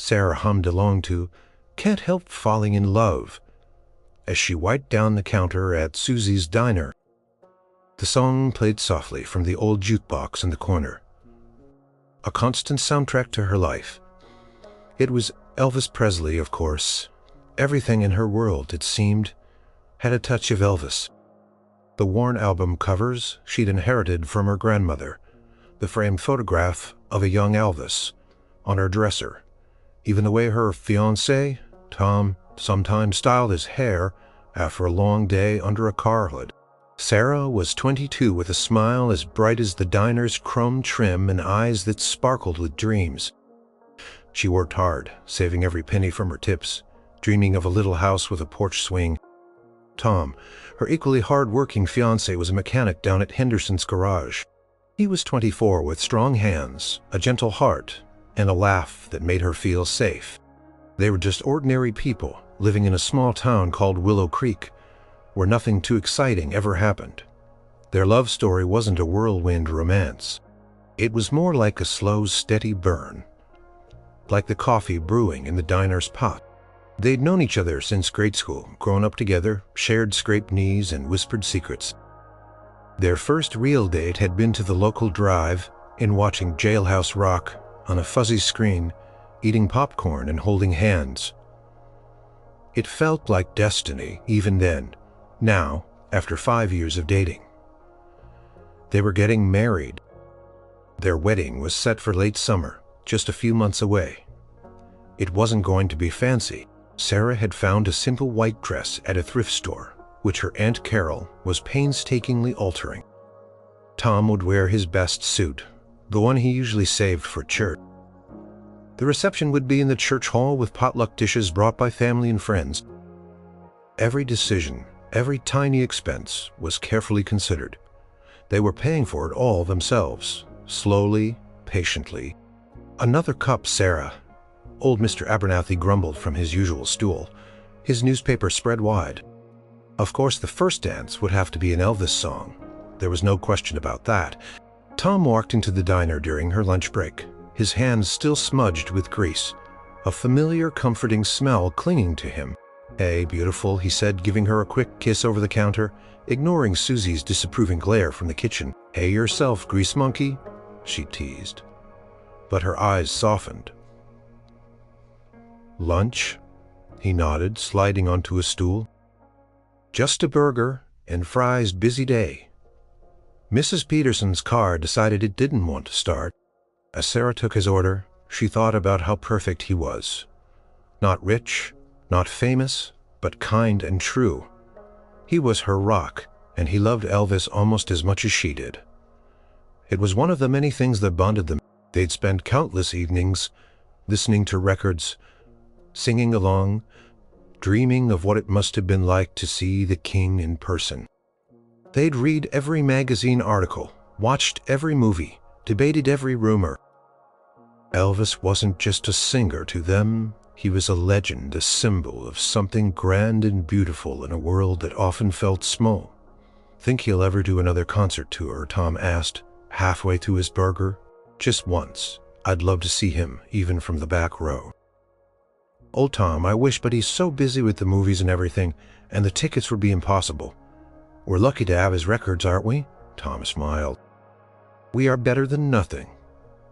Sarah hummed along to "Can't Help Falling in Love" as she wiped down the counter at Susie's diner. The song played softly from the old jukebox in the corner, a constant soundtrack to her life. It was Elvis Presley, of course. Everything in her world, it seemed, had a touch of Elvis. The worn album covers she'd inherited from her grandmother, the framed photograph of a young Elvis on her dresser, even the way her fiancé, Tom, sometimes styled his hair after a long day under a car hood. Sarah was 22 with a smile as bright as the diner's chrome trim and eyes that sparkled with dreams. She worked hard, saving every penny from her tips, dreaming of a little house with a porch swing. Tom, her equally hard-working fiancé, was a mechanic down at Henderson's garage. He was 24 with strong hands, a gentle heart, and a laugh that made her feel safe. They were just ordinary people living in a small town called Willow Creek, where nothing too exciting ever happened. Their love story wasn't a whirlwind romance. It was more like a slow, steady burn, like the coffee brewing in the diner's pot. They'd known each other since grade school, grown up together, shared scraped knees and whispered secrets. Their first real date had been to the local drive in watching Jailhouse Rock on a fuzzy screen, eating popcorn and holding hands. It felt like destiny even then, now, after 5 years of dating. They were getting married. Their wedding was set for late summer, just a few months away. It wasn't going to be fancy. Sarah had found a simple white dress at a thrift store, which her Aunt Carol was painstakingly altering. Tom would wear his best suit, the one he usually saved for church. The reception would be in the church hall with potluck dishes brought by family and friends. Every decision, every tiny expense was carefully considered. They were paying for it all themselves, slowly, patiently. "Another cup, Sarah." Old Mr. Abernathy grumbled from his usual stool, his newspaper spread wide. Of course, the first dance would have to be an Elvis song. There was no question about that. Tom walked into the diner during her lunch break, his hands still smudged with grease, a familiar, comforting smell clinging to him. "Hey, beautiful," he said, giving her a quick kiss over the counter, ignoring Susie's disapproving glare from the kitchen. "Hey yourself, grease monkey," she teased. But her eyes softened. "Lunch?" He nodded, sliding onto a stool. "Just a burger and fries, busy day." Mrs. Peterson's car decided it didn't want to start. As Sarah took his order, she thought about how perfect he was. Not rich, not famous, but kind and true. He was her rock, and he loved Elvis almost as much as she did. It was one of the many things that bonded them. They'd spend countless evenings listening to records, singing along, dreaming of what it must have been like to see the king in person. They'd read every magazine article, watched every movie, debated every rumor. Elvis wasn't just a singer to them. He was a legend, a symbol of something grand and beautiful in a world that often felt small. "Think he'll ever do another concert tour?" Tom asked, halfway through his burger. "Just once. I'd love to see him, even from the back row." "Old Tom, I wish, but he's so busy with the movies and everything, and the tickets would be impossible." "We're lucky to have his records, aren't we?" Tom smiled. "We are better than nothing.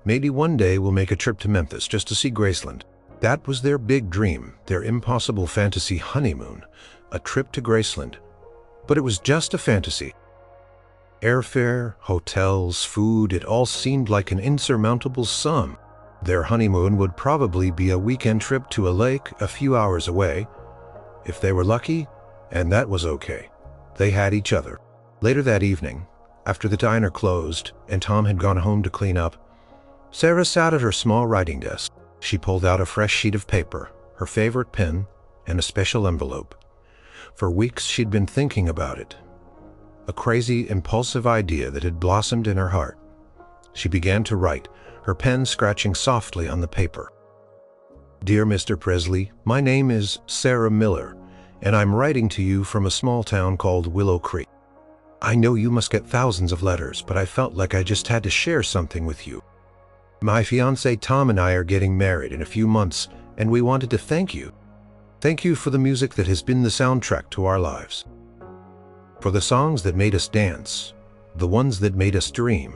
Maybe one day we'll make a trip to Memphis just to see Graceland." That was their big dream, their impossible fantasy honeymoon, a trip to Graceland. But it was just a fantasy. Airfare, hotels, food, it all seemed like an insurmountable sum. Their honeymoon would probably be a weekend trip to a lake a few hours away, if they were lucky, and that was okay. They had each other. Later that evening, after the diner closed and Tom had gone home to clean up, Sarah sat at her small writing desk. She pulled out a fresh sheet of paper, her favorite pen, and a special envelope. For weeks she'd been thinking about it, a crazy, impulsive idea that had blossomed in her heart. She began to write, her pen scratching softly on the paper. "Dear Mr. Presley, my name is Sarah Miller, and I'm writing to you from a small town called Willow Creek. I know you must get thousands of letters, but I felt like I just had to share something with you. My fiancé Tom and I are getting married in a few months, and we wanted to thank you. Thank you for the music that has been the soundtrack to our lives. For the songs that made us dance, the ones that made us dream,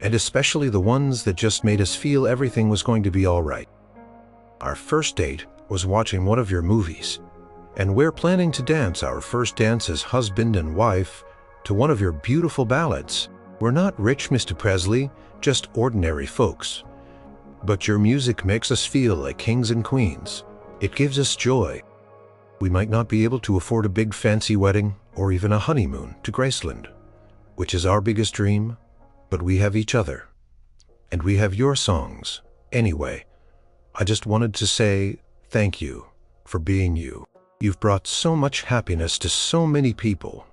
and especially the ones that just made us feel everything was going to be all right. Our first date was watching one of your movies, and we're planning to dance our first dance as husband and wife to one of your beautiful ballads. We're not rich, Mr. Presley, just ordinary folks. But your music makes us feel like kings and queens. It gives us joy. We might not be able to afford a big fancy wedding or even a honeymoon to Graceland, which is our biggest dream, but we have each other. And we have your songs. Anyway, I just wanted to say thank you for being you. You've brought so much happiness to so many people,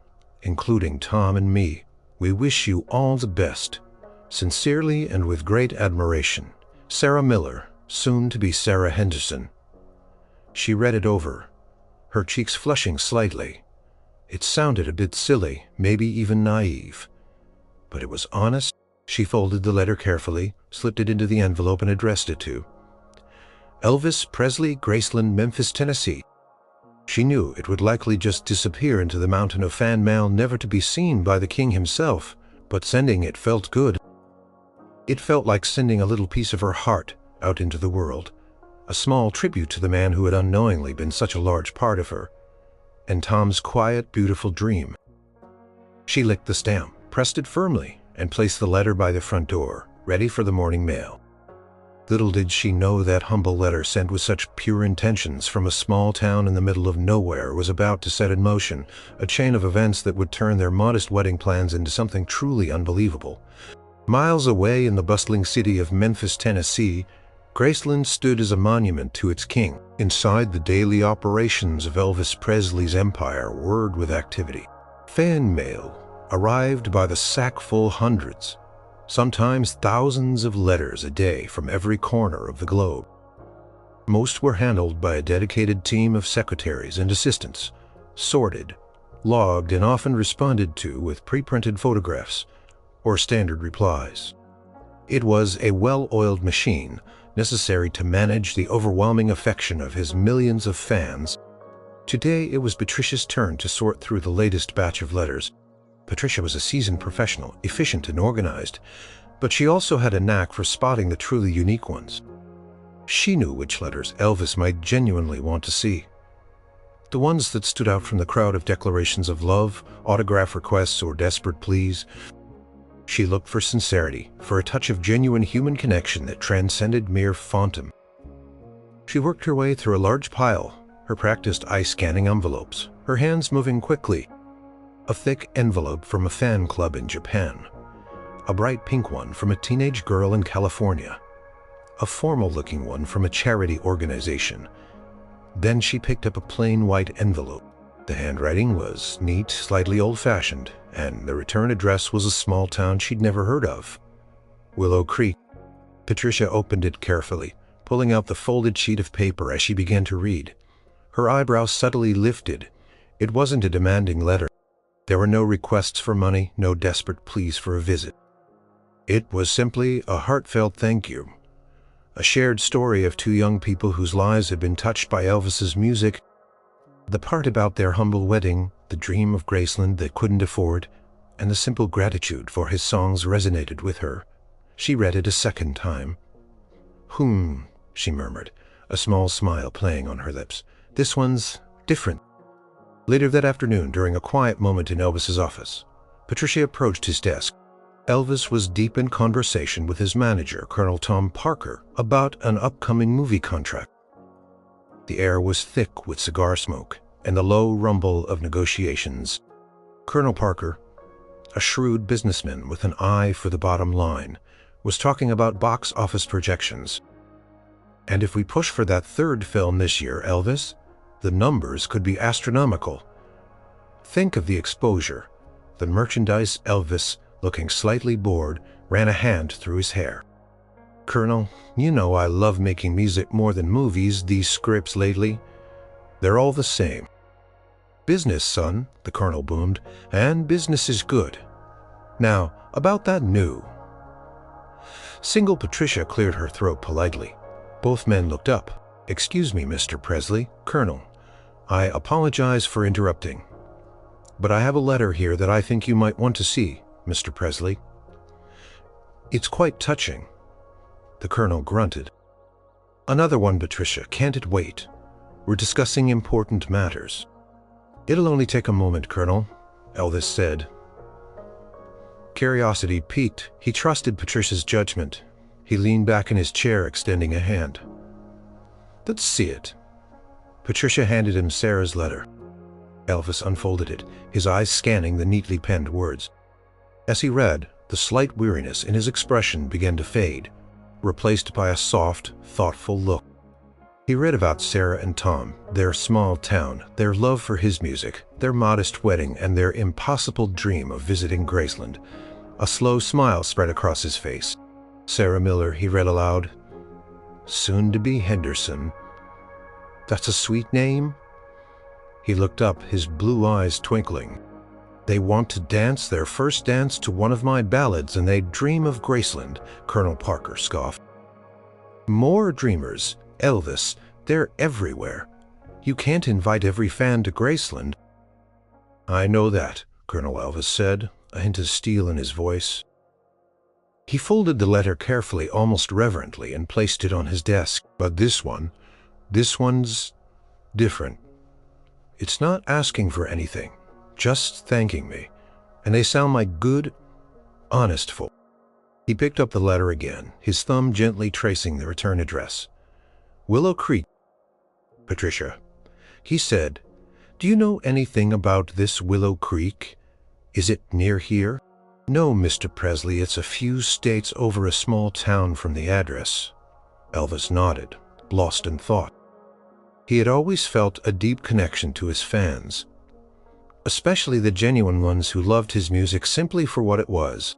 including Tom and me. We wish you all the best. Sincerely and with great admiration, Sarah Miller, soon to be Sarah Henderson. She read it over, her cheeks flushing slightly. It sounded a bit silly, maybe even naive, but it was honest. She folded the letter carefully, slipped it into the envelope and addressed it to Elvis Presley, Graceland, Memphis, Tennessee. She knew it would likely just disappear into the mountain of fan mail, never to be seen by the king himself, but sending it felt good. It felt like sending a little piece of her heart out into the world, a small tribute to the man who had unknowingly been such a large part of her, and Tom's quiet, beautiful dream. She licked the stamp, pressed it firmly, and placed the letter by the front door, ready for the morning mail. Little did she know that humble letter sent with such pure intentions from a small town in the middle of nowhere was about to set in motion a chain of events that would turn their modest wedding plans into something truly unbelievable. Miles away in the bustling city of Memphis, Tennessee, Graceland stood as a monument to its king. Inside the daily operations of Elvis Presley's empire whirred with activity. Fan mail arrived by the sackful, hundreds, sometimes thousands of letters a day from every corner of the globe. Most were handled by a dedicated team of secretaries and assistants, sorted, logged, and often responded to with pre-printed photographs or standard replies. It was a well-oiled machine necessary to manage the overwhelming affection of his millions of fans. Today it was Patricia's turn to sort through the latest batch of letters. Patricia was a seasoned professional, efficient and organized, but she also had a knack for spotting the truly unique ones. She knew which letters Elvis might genuinely want to see. The ones that stood out from the crowd of declarations of love, autograph requests, or desperate pleas. She looked for sincerity, for a touch of genuine human connection that transcended mere phantom. She worked her way through a large pile, her practiced eye-scanning envelopes, her hands moving quickly. A thick envelope from a fan club in Japan, a bright pink one from a teenage girl in California, a formal-looking one from a charity organization. Then she picked up a plain white envelope. The handwriting was neat, slightly old-fashioned, and the return address was a small town she'd never heard of, Willow Creek. Patricia opened it carefully, pulling out the folded sheet of paper as she began to read. Her eyebrows subtly lifted. It wasn't a demanding letter. There were no requests for money, no desperate pleas for a visit. It was simply a heartfelt thank you, a shared story of two young people whose lives had been touched by Elvis's music. The part about their humble wedding, the dream of Graceland they couldn't afford, and the simple gratitude for his songs resonated with her. She read it a second time. She murmured, a small smile playing on her lips. This one's different. Later that afternoon, during a quiet moment in Elvis's office, Patricia approached his desk. Elvis was deep in conversation with his manager, Colonel Tom Parker, about an upcoming movie contract. The air was thick with cigar smoke and the low rumble of negotiations. Colonel Parker, a shrewd businessman with an eye for the bottom line, was talking about box office projections. And if we push for that third film this year, Elvis, the numbers could be astronomical. Think of the exposure. The merchandise. Elvis, looking slightly bored, ran a hand through his hair. Colonel, you know I love making music more than movies. These scripts lately, they're all the same. Business, son, the colonel boomed, and business is good. Now, about that new. Single Patricia cleared her throat politely. Both men looked up. "Excuse me, Mr. Presley, Colonel. I apologize for interrupting. But I have a letter here that I think you might want to see, Mr. Presley." "It's quite touching." The Colonel grunted. "Another one, Patricia. Can't it wait? We're discussing important matters." "It'll only take a moment, Colonel," Elvis said. Curiosity piqued. He trusted Patricia's judgment. He leaned back in his chair, extending a hand. "Let's see it." Patricia handed him Sarah's letter. Elvis unfolded it, his eyes scanning the neatly penned words. As he read, the slight weariness in his expression began to fade, replaced by a soft, thoughtful look. He read about Sarah and Tom, their small town, their love for his music, their modest wedding, and their impossible dream of visiting Graceland. A slow smile spread across his face. Sarah Miller, he read aloud. Soon-to-be Henderson. That's a sweet name. He looked up, his blue eyes twinkling. They want to dance their first dance to one of my ballads, and they dream of Graceland, Colonel Parker scoffed. More dreamers, Elvis, they're everywhere. You can't invite every fan to Graceland. I know that, Colonel Elvis said, a hint of steel in his voice. He folded the letter carefully, almost reverently, and placed it on his desk. But this one's different. It's not asking for anything, just thanking me. And they sound like good, honest folk. He picked up the letter again, his thumb gently tracing the return address. Willow Creek. Patricia. He said, "Do you know anything about this Willow Creek? Is it near here?" "No, Mr. Presley, it's a few states over a small town from the address." Elvis nodded, lost in thought. He had always felt a deep connection to his fans, especially the genuine ones who loved his music simply for what it was.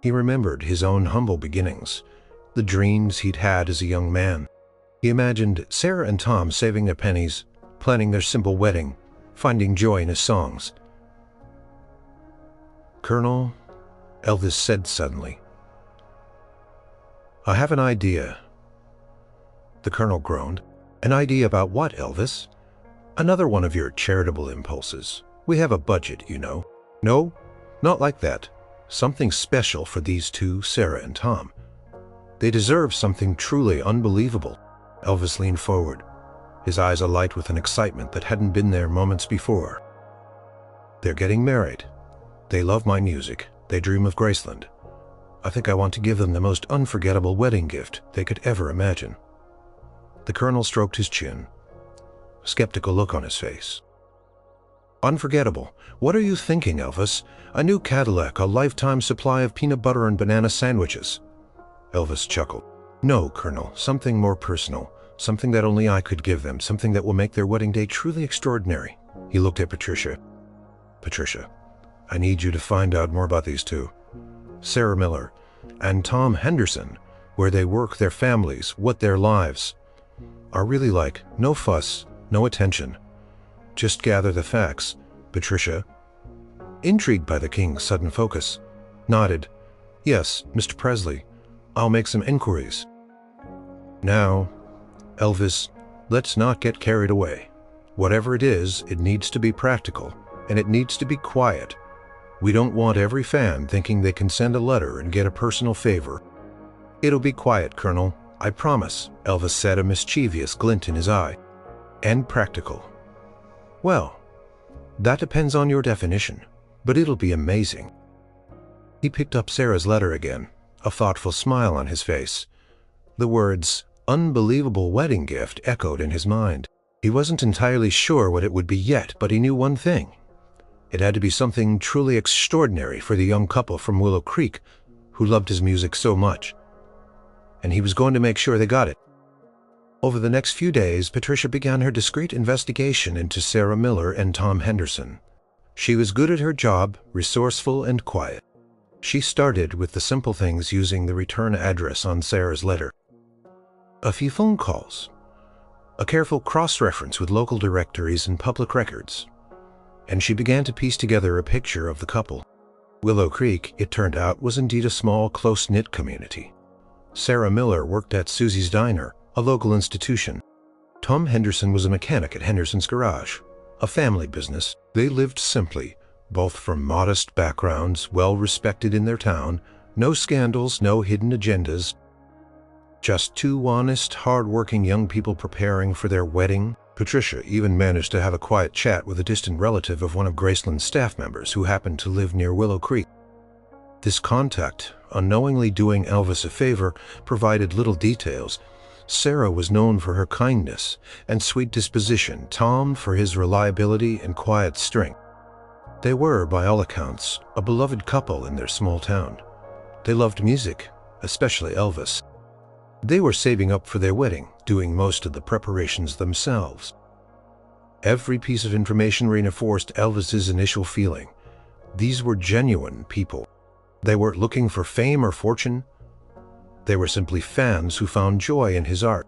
He remembered his own humble beginnings, the dreams he'd had as a young man. He imagined Sarah and Tom saving their pennies, planning their simple wedding, finding joy in his songs. "Colonel," Elvis said suddenly, "I have an idea." The Colonel groaned. "An idea about what, Elvis?" "Another one of your charitable impulses. We have a budget, you know." "No, not like that. Something special for these two, Sarah and Tom. They deserve something truly unbelievable." Elvis leaned forward, his eyes alight with an excitement that hadn't been there moments before. "They're getting married. They love my music. They dream of Graceland. I think I want to give them the most unforgettable wedding gift they could ever imagine." The Colonel stroked his chin, a skeptical look on his face. "Unforgettable? What are you thinking, Elvis? A new Cadillac, a lifetime supply of peanut butter and banana sandwiches?" Elvis chuckled. "No, Colonel, something more personal, something that only I could give them, something that will make their wedding day truly extraordinary." He looked at Patricia. "Patricia, I need you to find out more about these two, Sarah Miller and Tom Henderson, where they work, their families, what their lives are really like. No fuss, no attention. Just gather the facts." Patricia, intrigued by the King's sudden focus, nodded. "Yes, Mr. Presley, I'll make some inquiries." "Now, Elvis, let's not get carried away. Whatever it is, it needs to be practical, and it needs to be quiet. We don't want every fan thinking they can send a letter and get a personal favor." "It'll be quiet, Colonel, I promise," Elvis said, a mischievous glint in his eye. "And practical. Well, that depends on your definition, but it'll be amazing." He picked up Sarah's letter again, a thoughtful smile on his face. The words, "unbelievable wedding gift," echoed in his mind. He wasn't entirely sure what it would be yet, but he knew one thing. It had to be something truly extraordinary for the young couple from Willow Creek who loved his music so much. And he was going to make sure they got it. Over the next few days, Patricia began her discreet investigation into Sarah Miller and Tom Henderson. She was good at her job, resourceful and quiet. She started with the simple things, using the return address on Sarah's letter. A few phone calls, a careful cross-reference with local directories and public records, and she began to piece together a picture of the couple. Willow Creek, it turned out, was indeed a small, close-knit community. Sarah Miller worked at Susie's Diner, a local institution. Tom Henderson was a mechanic at Henderson's Garage, a family business. They lived simply, both from modest backgrounds, well respected in their town, no scandals, no hidden agendas. Just two honest, hard-working young people preparing for their wedding. Patricia even managed to have a quiet chat with a distant relative of one of Graceland's staff members who happened to live near Willow Creek. This contact, unknowingly doing Elvis a favor, provided little details. Sarah was known for her kindness and sweet disposition, Tom for his reliability and quiet strength. They were, by all accounts, a beloved couple in their small town. They loved music, especially Elvis. They were saving up for their wedding, doing most of the preparations themselves. Every piece of information reinforced Elvis's initial feeling. These were genuine people. They weren't looking for fame or fortune. They were simply fans who found joy in his art.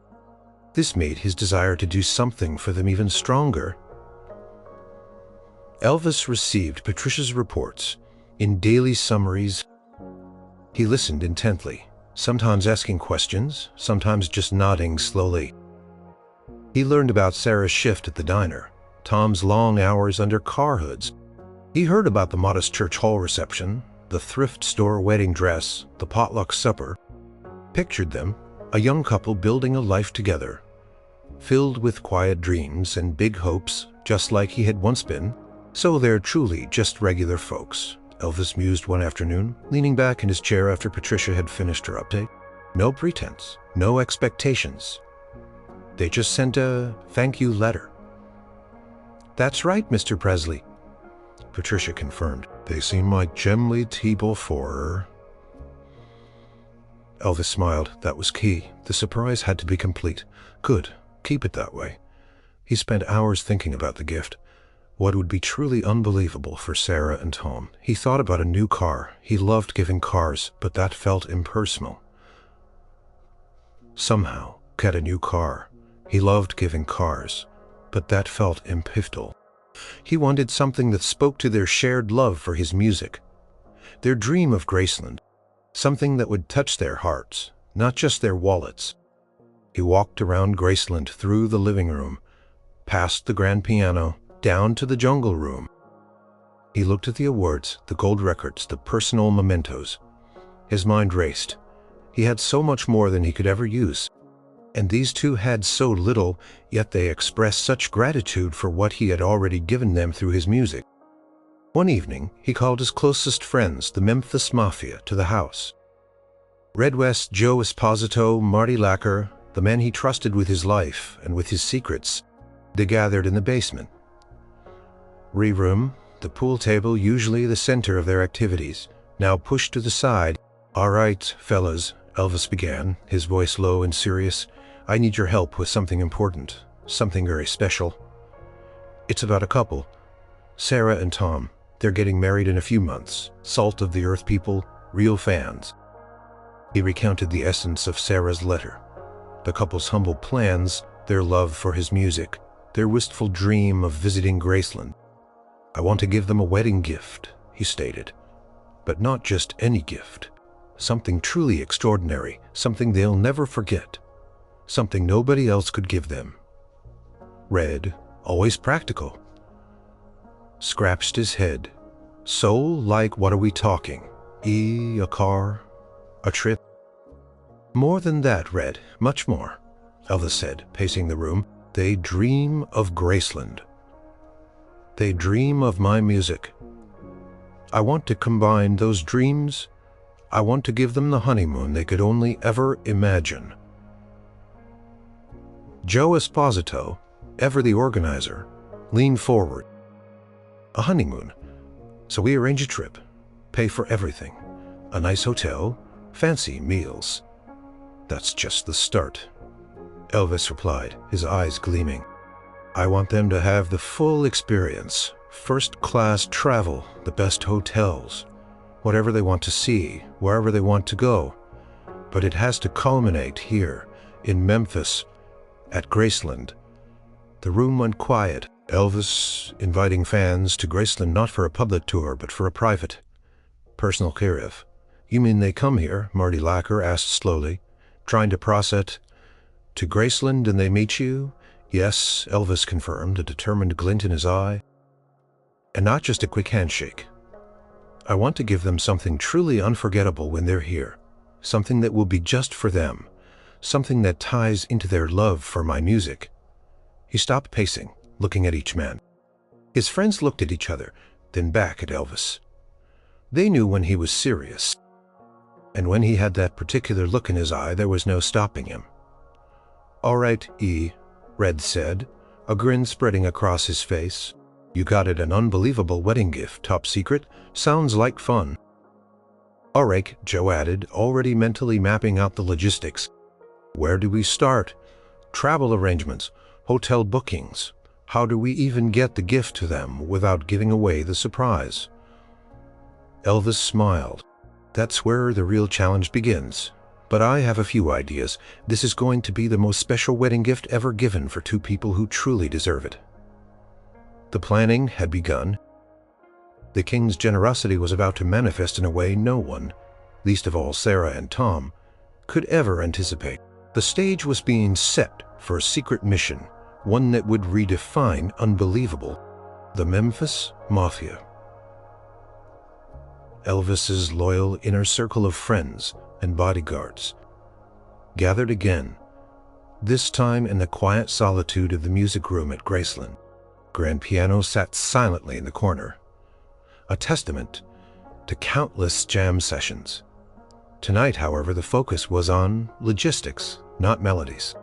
This made his desire to do something for them even stronger. Elvis received Patricia's reports in daily summaries. He listened intently, sometimes asking questions, sometimes just nodding slowly. He learned about Sarah's shift at the diner, Tom's long hours under car hoods. He heard about the modest church hall reception, the thrift store wedding dress, the potluck supper. Pictured them, a young couple building a life together, filled with quiet dreams and big hopes, just like he had once been. So they're truly just regular folks, Elvis mused one afternoon, leaning back in his chair after Patricia had finished her update. No pretense, no expectations. They just sent a thank you letter. That's right, Mr. Presley, Patricia confirmed. They seem like gently people for her. Elvis smiled. That was key. The surprise had to be complete. Good. Keep it that way. He spent hours thinking about the gift. What would be truly unbelievable for Sarah and Tom? He thought about a new car. He loved giving cars, but that felt impersonal. Somehow, get a new car. He loved giving cars, but that felt impivotal. He wanted something that spoke to their shared love for his music, their dream of Graceland, something that would touch their hearts, not just their wallets. He walked around Graceland, through the living room, past the grand piano, down to the jungle room. He looked at the awards, the gold records, the personal mementos. His mind raced. He had so much more than he could ever use. And these two had so little, yet they expressed such gratitude for what he had already given them through his music. One evening, he called his closest friends, the Memphis Mafia, to the house. Red West, Joe Esposito, Marty Lacker, the men he trusted with his life and with his secrets. They gathered in the basement. Room, the pool table, usually the center of their activities, now pushed to the side. All right, fellas, Elvis began, his voice low and serious. I need your help with something important, something very special. It's about a couple, Sarah and Tom. They're getting married in a few months. Salt of the earth people, real fans. He recounted the essence of Sarah's letter, the couple's humble plans, their love for his music, their wistful dream of visiting Graceland. I want to give them a wedding gift, he stated, but not just any gift. Something truly extraordinary, something they'll never forget, something nobody else could give them. Red, always practical, scratched his head. So, like, what are we talking? A car? A trip? More than that, Red, much more, Elvis said, pacing the room. They dream of Graceland. They dream of my music. I want to combine those dreams. I want to give them the honeymoon they could only ever imagine. Joe Esposito, ever the organizer, leaned forward. A honeymoon. So we arrange a trip, pay for everything, a nice hotel, fancy meals. That's just the start, Elvis replied, his eyes gleaming. I want them to have the full experience, first-class travel, the best hotels, whatever they want to see, wherever they want to go. But it has to culminate here, in Memphis, at Graceland. The room went quiet, Elvis inviting fans to Graceland not for a public tour, but for a private, personal care of. You mean they come here, Marty Lacker asked slowly, trying to process, to Graceland, and they meet you Yes, Elvis confirmed, a determined glint in his eye. And not just a quick handshake. I want to give them something truly unforgettable when they're here. Something that will be just for them. Something that ties into their love for my music. He stopped pacing, looking at each man. His friends looked at each other, then back at Elvis. They knew when he was serious. And when he had that particular look in his eye, there was no stopping him. "All right, E," Red said, a grin spreading across his face. "You got it, an unbelievable wedding gift, top secret. Sounds like fun." "All right," Joe added, already mentally mapping out the logistics. "Where do we start? Travel arrangements, hotel bookings. How do we even get the gift to them without giving away the surprise?" Elvis smiled. "That's where the real challenge begins. But I have a few ideas. This is going to be the most special wedding gift ever given for two people who truly deserve it." The planning had begun. The king's generosity was about to manifest in a way no one, least of all Sarah and Tom, could ever anticipate. The stage was being set for a secret mission, one that would redefine unbelievable: the Memphis Mafia. Elvis's loyal inner circle of friends and bodyguards gathered again, this time in the quiet solitude of the music room at Graceland. Grand piano sat silently in the corner, a testament to countless jam sessions. Tonight, however, the focus was on logistics, not melodies.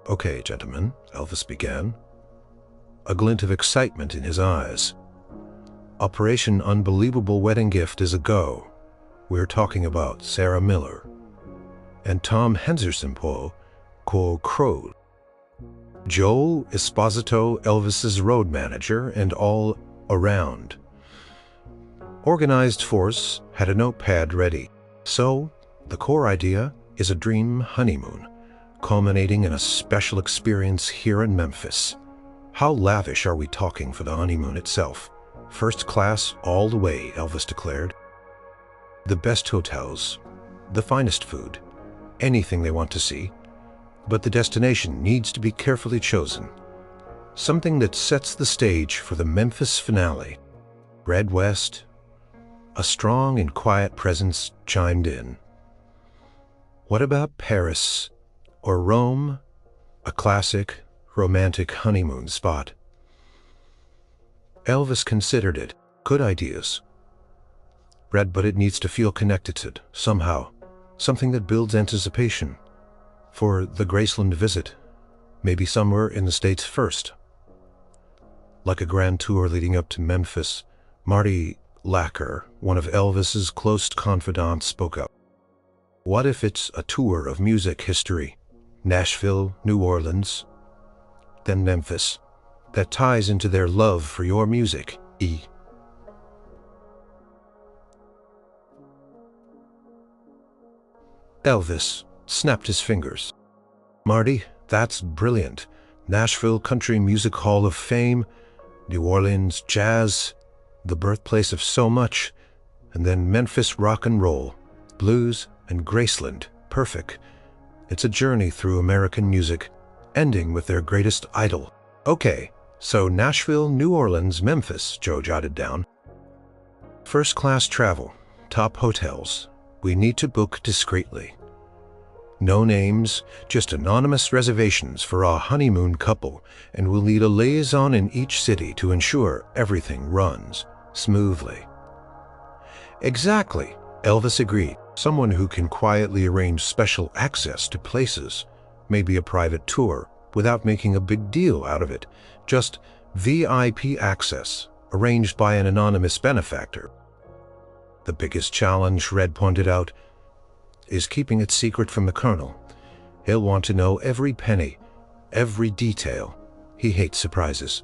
"Okay, gentlemen," Elvis began, a glint of excitement in his eyes. "Operation Unbelievable Wedding Gift is a go. We're talking about Sarah Miller and Tom Henderson-Poe, co-crowed. Joe Esposito, Elvis's road manager and all around. Organized force had a notepad ready. So, the core idea is a dream honeymoon, culminating in a special experience here in Memphis. How lavish are we talking for the honeymoon itself? First class all the way," Elvis declared. "The best hotels, the finest food, anything they want to see. But the destination needs to be carefully chosen. Something that sets the stage for the Memphis finale." Red West, a strong and quiet presence, chimed in. "What about Paris or Rome? A classic, romantic honeymoon spot." Elvis considered it. Good ideas. "Red, but it needs to feel connected to it, somehow. Something that builds anticipation for the Graceland visit. Maybe somewhere in the States first. Like a grand tour leading up to Memphis." Marty Lacker, one of Elvis's close confidants, spoke up. "What if it's a tour of music history? Nashville, New Orleans, then Memphis. That ties into their love for your music, E." Elvis snapped his fingers. "Marty, that's brilliant. Nashville Country Music Hall of Fame, New Orleans jazz, the birthplace of so much, and then Memphis rock and roll, blues, and Graceland. Perfect. It's a journey through American music, ending with their greatest idol." "Okay, so Nashville, New Orleans, Memphis," Joe jotted down. "First-class travel, top hotels. We need to book discreetly. No names, just anonymous reservations for our honeymoon couple, and we'll need a liaison in each city to ensure everything runs smoothly." "Exactly," Elvis agreed. "Someone who can quietly arrange special access to places, maybe a private tour, without making a big deal out of it. Just VIP access, arranged by an anonymous benefactor." "The biggest challenge," Red pointed out, "is keeping it secret from the Colonel. He'll want to know every penny, every detail. He hates surprises."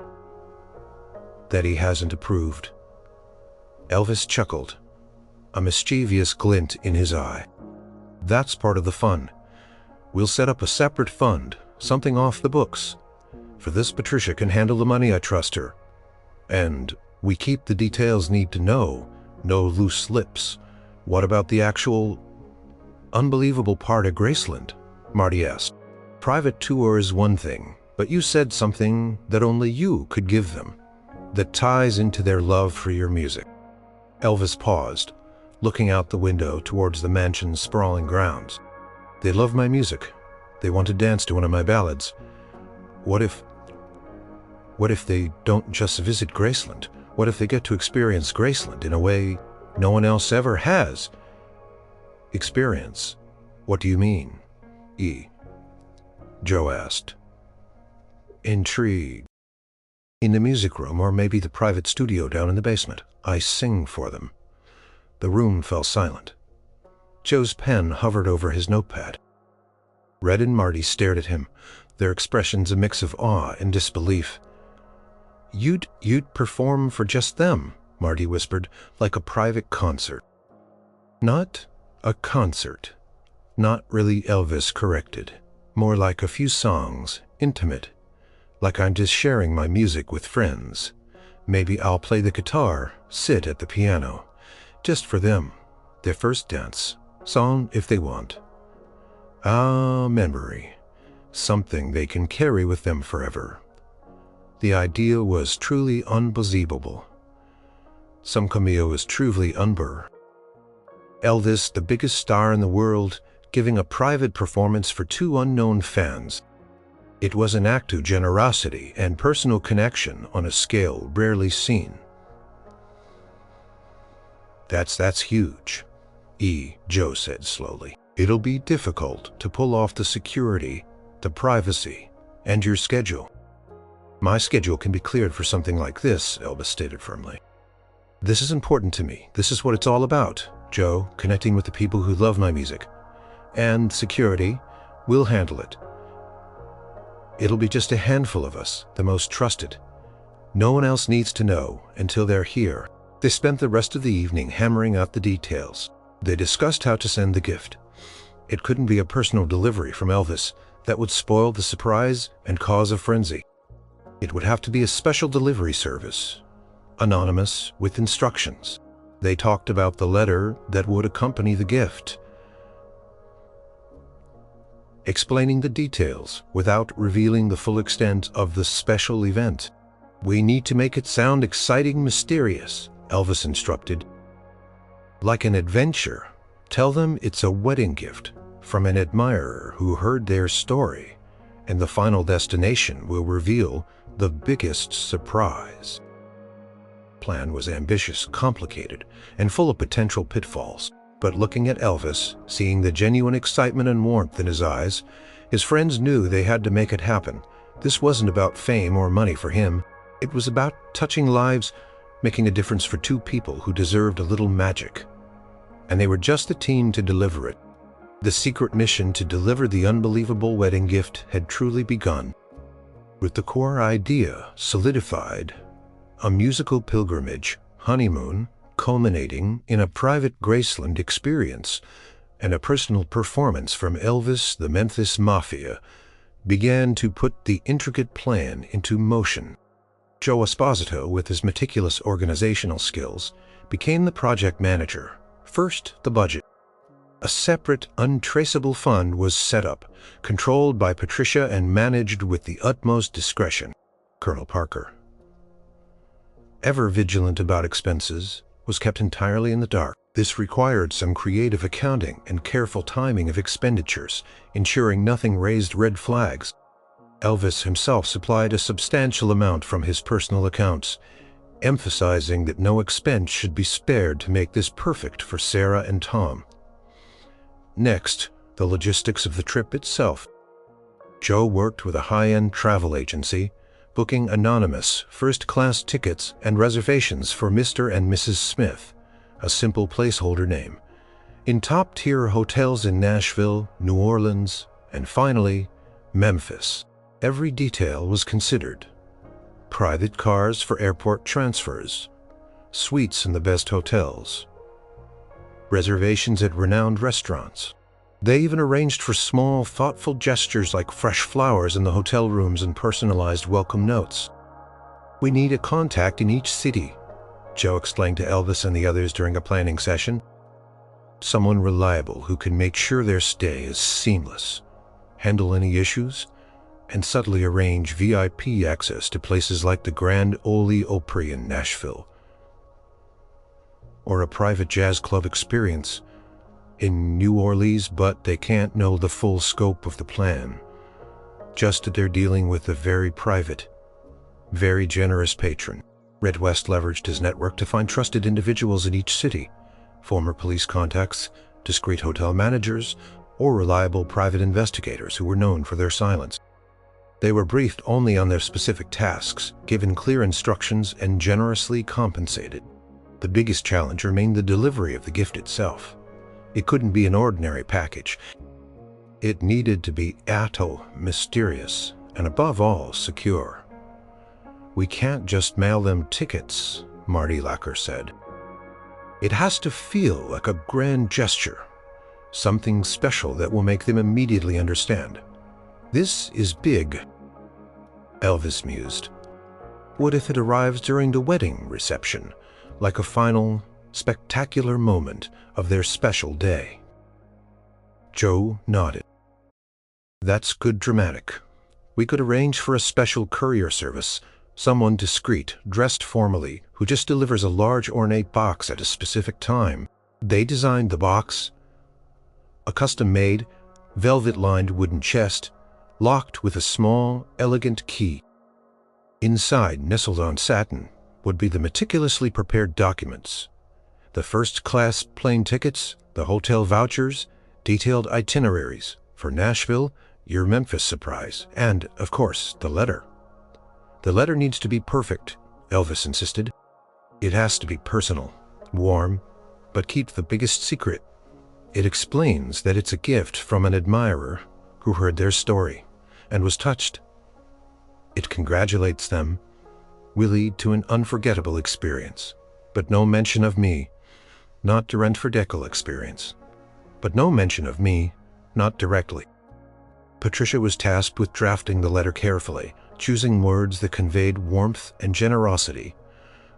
"That he hasn't approved." Elvis chuckled, a mischievous glint in his eye. "That's part of the fun. We'll set up a separate fund, something off the books. For this, Patricia can handle the money, I trust her. And we keep the details need to know, no loose lips. What about the actual unbelievable part of Graceland?" Marty asked. "Private tour is one thing, But you said something that only you could give them, that ties into their love for your music." Elvis paused, looking out the window towards the mansion's sprawling grounds. "They love my music. They want to dance to one of my ballads. What if they don't just visit Graceland? What if they get to experience Graceland in a way no one else ever has?" "Experience? What do you mean, E?" Joe asked, intrigued. "In the music room, or maybe the private studio down in the basement. I sing for them." The room fell silent. Joe's pen hovered over his notepad. Red and Marty stared at him, their expressions a mix of awe and disbelief. You'd perform for just them," Marty whispered, "like a private concert." "Not a concert. Not really," Elvis corrected. "More like a few songs, intimate. Like I'm just sharing my music with friends. Maybe I'll play the guitar, sit at the piano. Just for them. Their first dance. Song if they want. Memory. Something they can carry with them forever." The idea was truly unbelievable. Some cameo was truly unbur. Elvis, the biggest star in the world, giving a private performance for two unknown fans. It was an act of generosity and personal connection on a scale rarely seen. That's huge," Joe said slowly. "It'll be difficult to pull off the security, the privacy, and your schedule." "My schedule can be cleared for something like this," Elvis stated firmly. "This is important to me. This is what it's all about, Joe, connecting with the people who love my music. And security, we'll handle it. It'll be just a handful of us, the most trusted. No one else needs to know until they're here." They spent the rest of the evening hammering out the details. They discussed how to send the gift. It couldn't be a personal delivery from Elvis. That would spoil the surprise and cause a frenzy. It would have to be a special delivery service, anonymous, with instructions. They talked about the letter that would accompany the gift, explaining the details without revealing the full extent of the special event. "We need to make it sound exciting, mysterious," Elvis instructed. "Like an adventure. Tell them it's a wedding gift from an admirer who heard their story, and the final destination will reveal the biggest surprise." Plan was ambitious, complicated, and full of potential pitfalls. But looking at Elvis, seeing the genuine excitement and warmth in his eyes, his friends knew they had to make it happen. This wasn't about fame or money for him. It was about touching lives, making a difference for two people who deserved a little magic. And they were just the team to deliver it. The secret mission to deliver the unbelievable wedding gift had truly begun. With the core idea solidified, a musical pilgrimage, honeymoon, culminating in a private Graceland experience, and a personal performance from Elvis, the Memphis Mafia, began to put the intricate plan into motion. Joe Esposito, with his meticulous organizational skills, became the project manager. First, the budget. A separate, untraceable fund was set up, controlled by Patricia and managed with the utmost discretion. Colonel Parker, ever vigilant about expenses, was kept entirely in the dark. This required some creative accounting and careful timing of expenditures, ensuring nothing raised red flags. Elvis himself supplied a substantial amount from his personal accounts, emphasizing that no expense should be spared to make this perfect for Sarah and Tom. Next, the logistics of the trip itself. Joe worked with a high-end travel agency, booking anonymous first-class tickets and reservations for Mr. and Mrs. Smith, a simple placeholder name, in top-tier hotels in Nashville, New Orleans, and finally, Memphis. Every detail was considered. Private cars for airport transfers, suites in the best hotels, reservations at renowned restaurants. They even arranged for small, thoughtful gestures like fresh flowers in the hotel rooms and personalized welcome notes. "We need a contact in each city," Joe explained to Elvis and the others during a planning session. "Someone reliable who can make sure their stay is seamless, handle any issues, and subtly arrange VIP access to places like the Grand Ole Opry in Nashville, or a private jazz club experience in New Orleans, but they can't know the full scope of the plan. Just that they're dealing with a very private, very generous patron. Red West leveraged his network to find trusted individuals in each city, former police contacts, discreet hotel managers, or reliable private investigators who were known for their silence. They were briefed only on their specific tasks, given clear instructions, and generously compensated. The biggest challenge remained the delivery of the gift itself. It couldn't be an ordinary package. It needed to be mysterious, and above all, secure. "We can't just mail them tickets," Marty Lacker said. "It has to feel like a grand gesture, something special that will make them immediately understand. This is big." Elvis mused. "What if it arrives during the wedding reception, like a final, spectacular moment of their special day?" Joe nodded. "That's good dramatic. We could arrange for a special courier service, someone discreet, dressed formally, who just delivers a large ornate box at a specific time." They designed the box, a custom-made, velvet-lined wooden chest, locked with a small, elegant key. Inside, nestled on satin, would be the meticulously prepared documents: the first-class plane tickets, the hotel vouchers, detailed itineraries for Nashville, your Memphis surprise, and, of course, the letter. "The letter needs to be perfect," Elvis insisted. "It has to be personal, warm, but keep the biggest secret. It explains that it's a gift from an admirer who heard their story and was touched. It congratulates them, will lead to an unforgettable experience, but no mention of me, not the Rent-for-Decal experience, but no mention of me, not directly." Patricia was tasked with drafting the letter carefully, choosing words that conveyed warmth and generosity,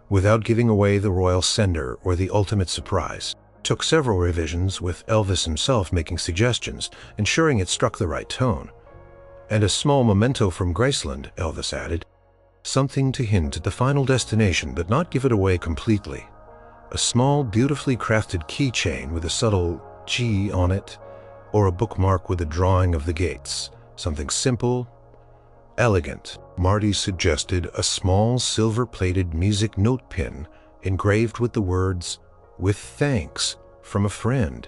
without giving away the royal sender or the ultimate surprise. Took several revisions, with Elvis himself making suggestions, ensuring it struck the right tone. "And a small memento from Graceland," Elvis added. "Something to hint at the final destination but not give it away completely. A small, beautifully crafted keychain with a subtle G on it, or a bookmark with a drawing of the gates. Something simple, elegant." Marty suggested a small silver-plated music note pin engraved with the words, "With thanks, from a friend."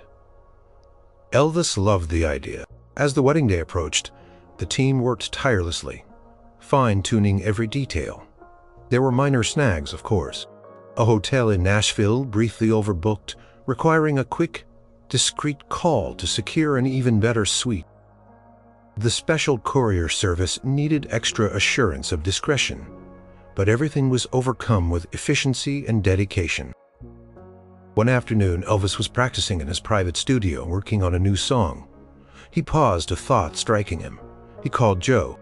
Elvis loved the idea. As the wedding day approached, the team worked tirelessly, fine-tuning every detail. There were minor snags, of course. A hotel in Nashville briefly overbooked, requiring a quick, discreet call to secure an even better suite. The special courier service needed extra assurance of discretion, but everything was overcome with efficiency and dedication. One afternoon, Elvis was practicing in his private studio, working on a new song. He paused, a thought striking him. He called Joe.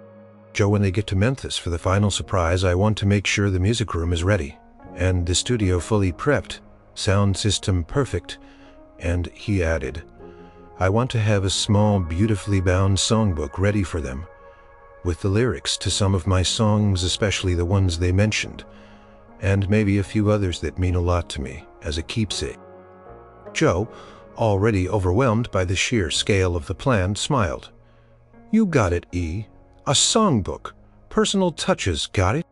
"Joe, when they get to Memphis for the final surprise, I want to make sure the music room is ready, and the studio fully prepped, sound system perfect, and," he added, "I want to have a small, beautifully bound songbook ready for them, with the lyrics to some of my songs, especially the ones they mentioned, and maybe a few others that mean a lot to me, as a keepsake." Joe, already overwhelmed by the sheer scale of the plan, smiled. "You got it, E. A songbook. Personal touches, got it?"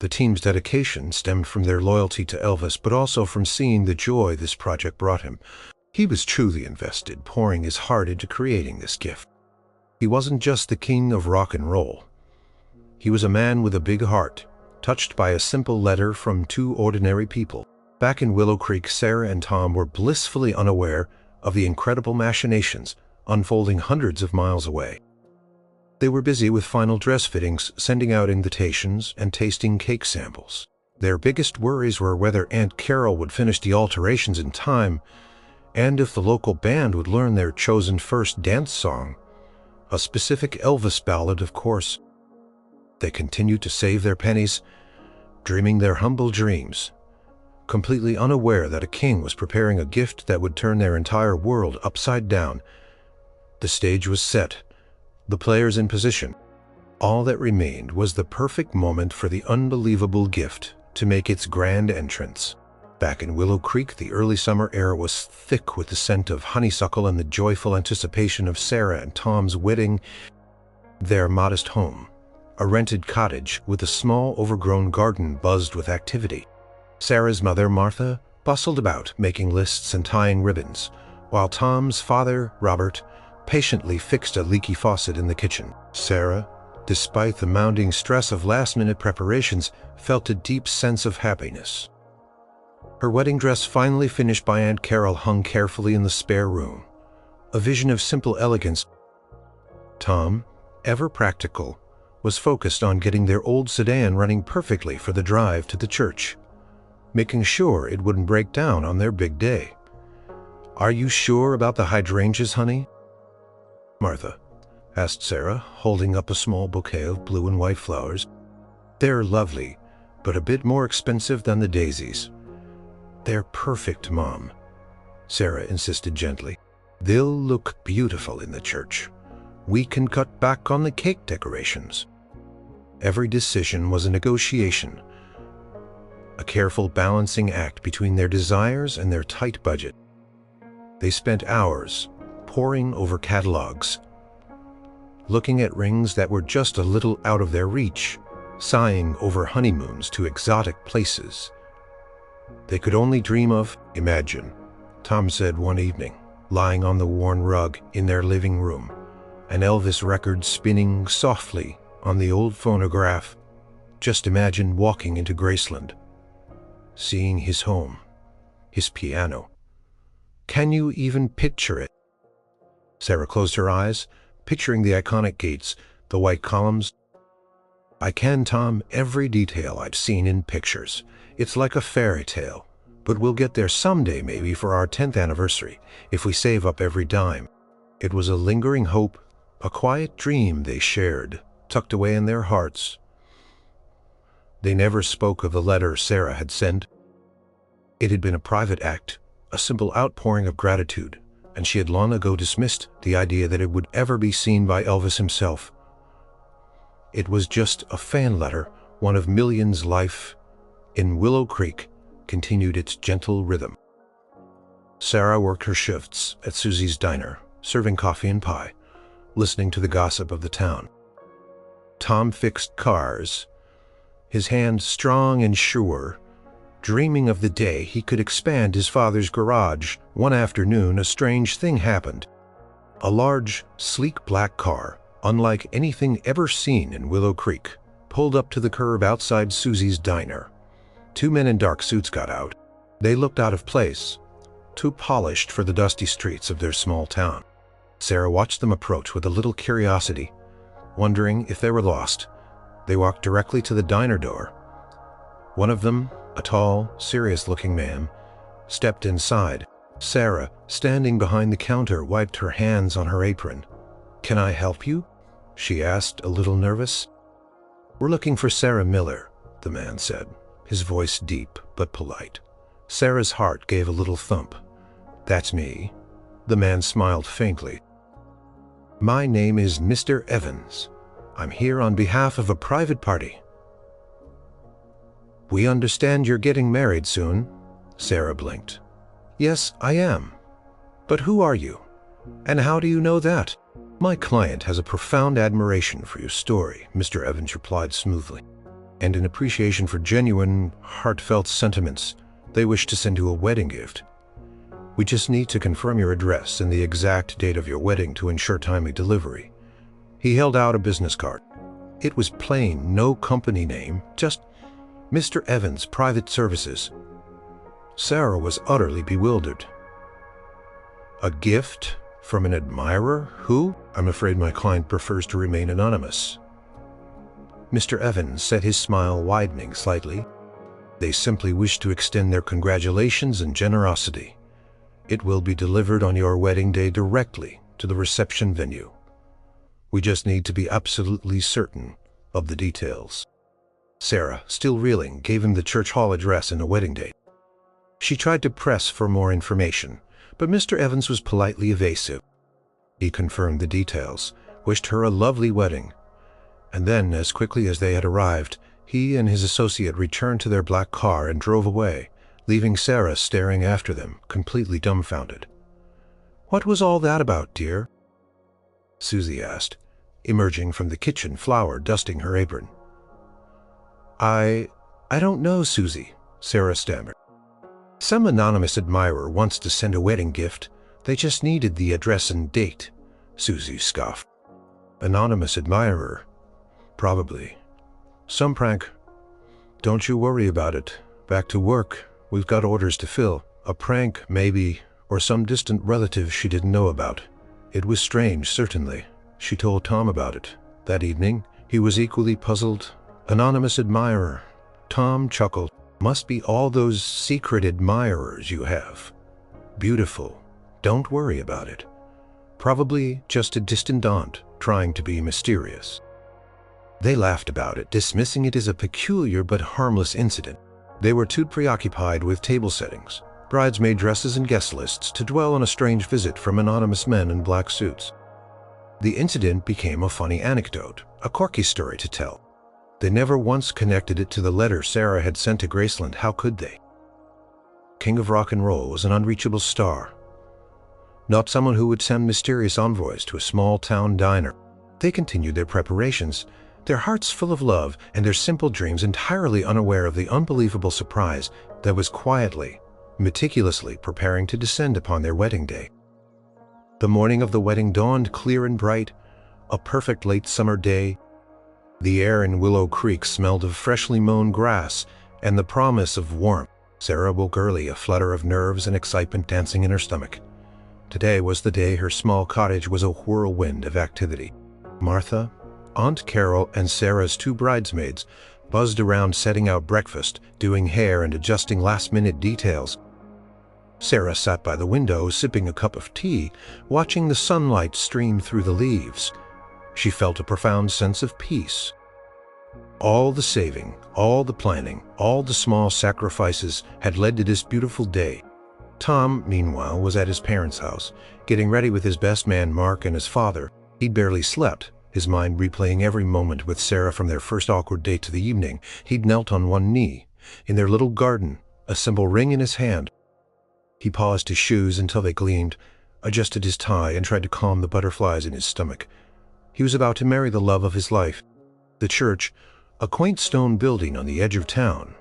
The team's dedication stemmed from their loyalty to Elvis, but also from seeing the joy this project brought him. He was truly invested, pouring his heart into creating this gift. He wasn't just the king of rock and roll. He was a man with a big heart, touched by a simple letter from two ordinary people. Back in Willow Creek, Sarah and Tom were blissfully unaware of the incredible machinations unfolding hundreds of miles away. They were busy with final dress fittings, sending out invitations, and tasting cake samples. Their biggest worries were whether Aunt Carol would finish the alterations in time, and if the local band would learn their chosen first dance song, a specific Elvis ballad, of course. They continued to save their pennies, dreaming their humble dreams, completely unaware that a king was preparing a gift that would turn their entire world upside down. The stage was set, the players in position, All that remained was the perfect moment for the unbelievable gift to make its grand entrance. Back in Willow Creek, the early summer air was thick with the scent of honeysuckle and the joyful anticipation of Sarah and Tom's wedding. Their modest home, a rented cottage with a small overgrown garden, buzzed with activity. Sarah's mother, Martha, bustled about making lists and tying ribbons, while Tom's father, Robert, patiently fixed a leaky faucet in the kitchen. Sarah, despite the mounting stress of last-minute preparations, felt a deep sense of happiness. Her wedding dress, finally finished by Aunt Carol, hung carefully in the spare room, a vision of simple elegance. Tom, ever practical, was focused on getting their old sedan running perfectly for the drive to the church, making sure it wouldn't break down on their big day. "Are you sure about the hydrangeas, honey?" Martha asked Sarah, holding up a small bouquet of blue and white flowers. "They're lovely, but a bit more expensive than the daisies." "They're perfect, Mom," Sarah insisted gently. "They'll look beautiful in the church. We can cut back on the cake decorations." Every decision was a negotiation, a careful balancing act between their desires and their tight budget. They spent hours poring over catalogs, looking at rings that were just a little out of their reach, sighing over honeymoons to exotic places they could only dream of. "Imagine," Tom said one evening, lying on the worn rug in their living room, an Elvis record spinning softly on the old phonograph. "Just imagine walking into Graceland, seeing his home, his piano. Can you even picture it?" Sarah closed her eyes, picturing the iconic gates, the white columns. "I can, Tom, every detail I've seen in pictures. It's like a fairy tale, but we'll get there someday, maybe for our 10th anniversary, if we save up every dime." It was a lingering hope, a quiet dream they shared, tucked away in their hearts. They never spoke of the letter Sarah had sent. It had been a private act, a simple outpouring of gratitude, and she had long ago dismissed the idea that it would ever be seen by Elvis himself. It was just a fan letter, one of millions. Life in Willow Creek continued its gentle rhythm. Sarah worked her shifts at Susie's diner, serving coffee and pie, listening to the gossip of the town. Tom fixed cars, his hand strong and sure, dreaming of the day he could expand his father's garage. One afternoon, a strange thing happened. A large, sleek black car, unlike anything ever seen in Willow Creek, pulled up to the curb outside Susie's diner. Two men in dark suits got out. They looked out of place, too polished for the dusty streets of their small town. Sarah watched them approach with a little curiosity, wondering if they were lost. They walked directly to the diner door. One of them, a tall, serious-looking man, stepped inside. Sarah, standing behind the counter, wiped her hands on her apron. "Can I help you?" she asked, a little nervous. "We're looking for Sarah Miller," the man said, his voice deep but polite. Sarah's heart gave a little thump. "That's me." The man smiled faintly. "My name is Mr. Evans. I'm here on behalf of a private party." "We understand you're getting married soon." Sarah blinked. "Yes, I am. But who are you? And how do you know that?" "My client has a profound admiration for your story," Mr. Evans replied smoothly. "And in appreciation for genuine, heartfelt sentiments, they wish to send you a wedding gift. We just need to confirm your address and the exact date of your wedding to ensure timely delivery." He held out a business card. It was plain, no company name, just Mr. Evans, Private Services. Sarah was utterly bewildered. "A gift from an admirer? Who?" "I'm afraid my client prefers to remain anonymous." Mr. Evans said, his smile widening slightly. "They simply wish to extend their congratulations and generosity. It will be delivered on your wedding day directly to the reception venue. We just need to be absolutely certain of the details." Sarah, still reeling, gave him the church hall address and a wedding date. She tried to press for more information, but Mr. Evans was politely evasive. He confirmed the details, wished her a lovely wedding, And then, as quickly as they had arrived, he and his associate returned to their black car and drove away, leaving Sarah staring after them, completely dumbfounded. "What was all that about, dear?" Susie asked, emerging from the kitchen, flour dusting her apron. I don't know, Susie," Sarah stammered. "Some anonymous admirer wants to send a wedding gift. They just needed the address and date," Susie scoffed. "Anonymous admirer? Probably. Some prank. Don't you worry about it. Back to work. We've got orders to fill. A prank, maybe, or some distant relative she didn't know about. It was strange, certainly. She told Tom about it. That evening, he was equally puzzled. Anonymous admirer." Tom chuckled. "Must be all those secret admirers you have. Beautiful. Don't worry about it. Probably just a distant aunt trying to be mysterious." They laughed about it, dismissing it as a peculiar but harmless incident. They were too preoccupied with table settings, bridesmaid dresses and guest lists to dwell on a strange visit from anonymous men in black suits. The incident became a funny anecdote, a quirky story to tell. They never once connected it to the letter Sarah had sent to Graceland. How could they? King of Rock and Roll was an unreachable star, not someone who would send mysterious envoys to a small-town diner. They continued their preparations, their hearts full of love and their simple dreams, entirely unaware of the unbelievable surprise that was quietly, meticulously preparing to descend upon their wedding day. The morning of the wedding dawned clear and bright, a perfect late summer day. The air in Willow Creek smelled of freshly mown grass and the promise of warmth. Sarah woke early, a flutter of nerves and excitement dancing in her stomach. Today was the day her small cottage was a whirlwind of activity. Martha, Aunt Carol, and Sarah's two bridesmaids buzzed around setting out breakfast, doing hair and adjusting last-minute details. Sarah sat by the window, sipping a cup of tea, watching the sunlight stream through the leaves. She felt a profound sense of peace. All the saving, all the planning, all the small sacrifices had led to this beautiful day. Tom, meanwhile, was at his parents' house, getting ready with his best man Mark and his father. He'd barely slept, his mind replaying every moment with Sarah from their first awkward date to the evening. He'd knelt on one knee, in their little garden, a simple ring in his hand. He paused his shoes until they gleamed, adjusted his tie, and tried to calm the butterflies in his stomach. He was about to marry the love of his life. The church, a quaint stone building on the edge of town,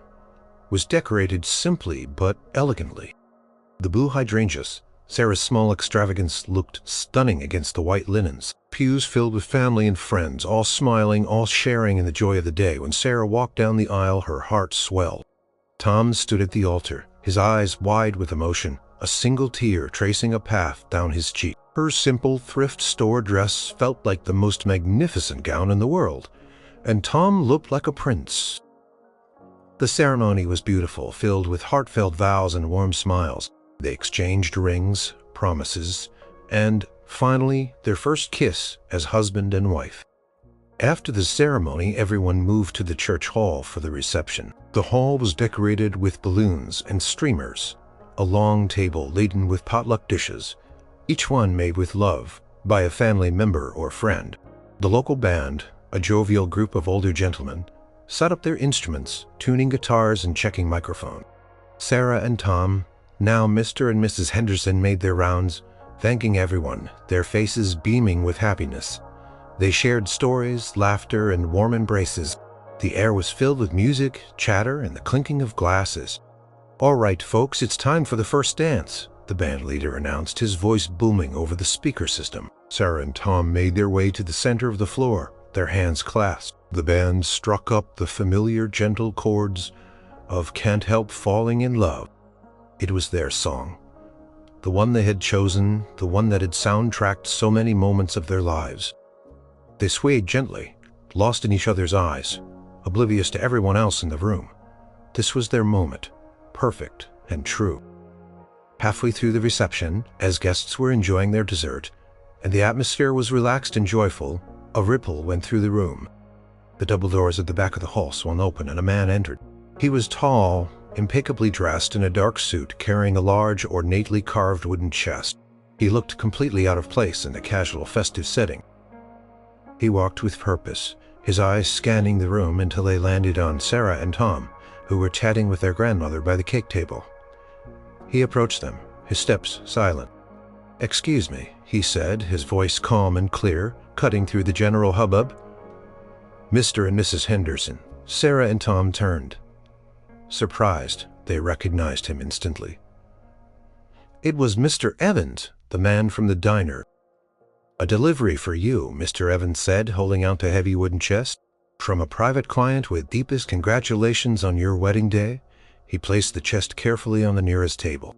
was decorated simply but elegantly. The blue hydrangeas, Sarah's small extravagance, looked stunning against the white linens. Pews filled with family and friends, all smiling, all sharing in the joy of the day. When Sarah walked down the aisle, her heart swelled. Tom stood at the altar, his eyes wide with emotion, a single tear tracing a path down his cheek. Her simple thrift store dress felt like the most magnificent gown in the world, and Tom looked like a prince. The ceremony was beautiful, filled with heartfelt vows and warm smiles. They exchanged rings, promises, and, finally, their first kiss as husband and wife. After the ceremony, everyone moved to the church hall for the reception. The hall was decorated with balloons and streamers, a long table laden with potluck dishes, each one made with love by a family member or friend. The local band, a jovial group of older gentlemen, set up their instruments, tuning guitars and checking microphones. Sarah and Tom, now Mr. and Mrs. Henderson, made their rounds, thanking everyone, their faces beaming with happiness. They shared stories, laughter, and warm embraces. The air was filled with music, chatter, and the clinking of glasses. "All right, folks, it's time for the first dance," the band leader announced, his voice booming over the speaker system. Sarah and Tom made their way to the center of the floor, their hands clasped. The band struck up the familiar gentle chords of "Can't Help Falling in Love." It was their song, the one they had chosen, the one that had soundtracked so many moments of their lives. They swayed gently, lost in each other's eyes, oblivious to everyone else in the room. This was their moment, perfect and true. Halfway through the reception, as guests were enjoying their dessert, and the atmosphere was relaxed and joyful, a ripple went through the room. The double doors at the back of the hall swung open, and a man entered. He was tall, impeccably dressed in a dark suit, carrying a large, ornately carved wooden chest. He looked completely out of place in the casual, festive setting. He walked with purpose, his eyes scanning the room until they landed on Sarah and Tom, who were chatting with their grandmother by the cake table. He approached them, his steps silent. "Excuse me," he said, his voice calm and clear, cutting through the general hubbub. "Mr. and Mrs. Henderson." Sarah and Tom turned. Surprised, they recognized him instantly. It was Mr. Evans, the man from the diner. "A delivery for you," Mr. Evans said, holding out the heavy wooden chest. "From a private client with deepest congratulations on your wedding day." He placed the chest carefully on the nearest table.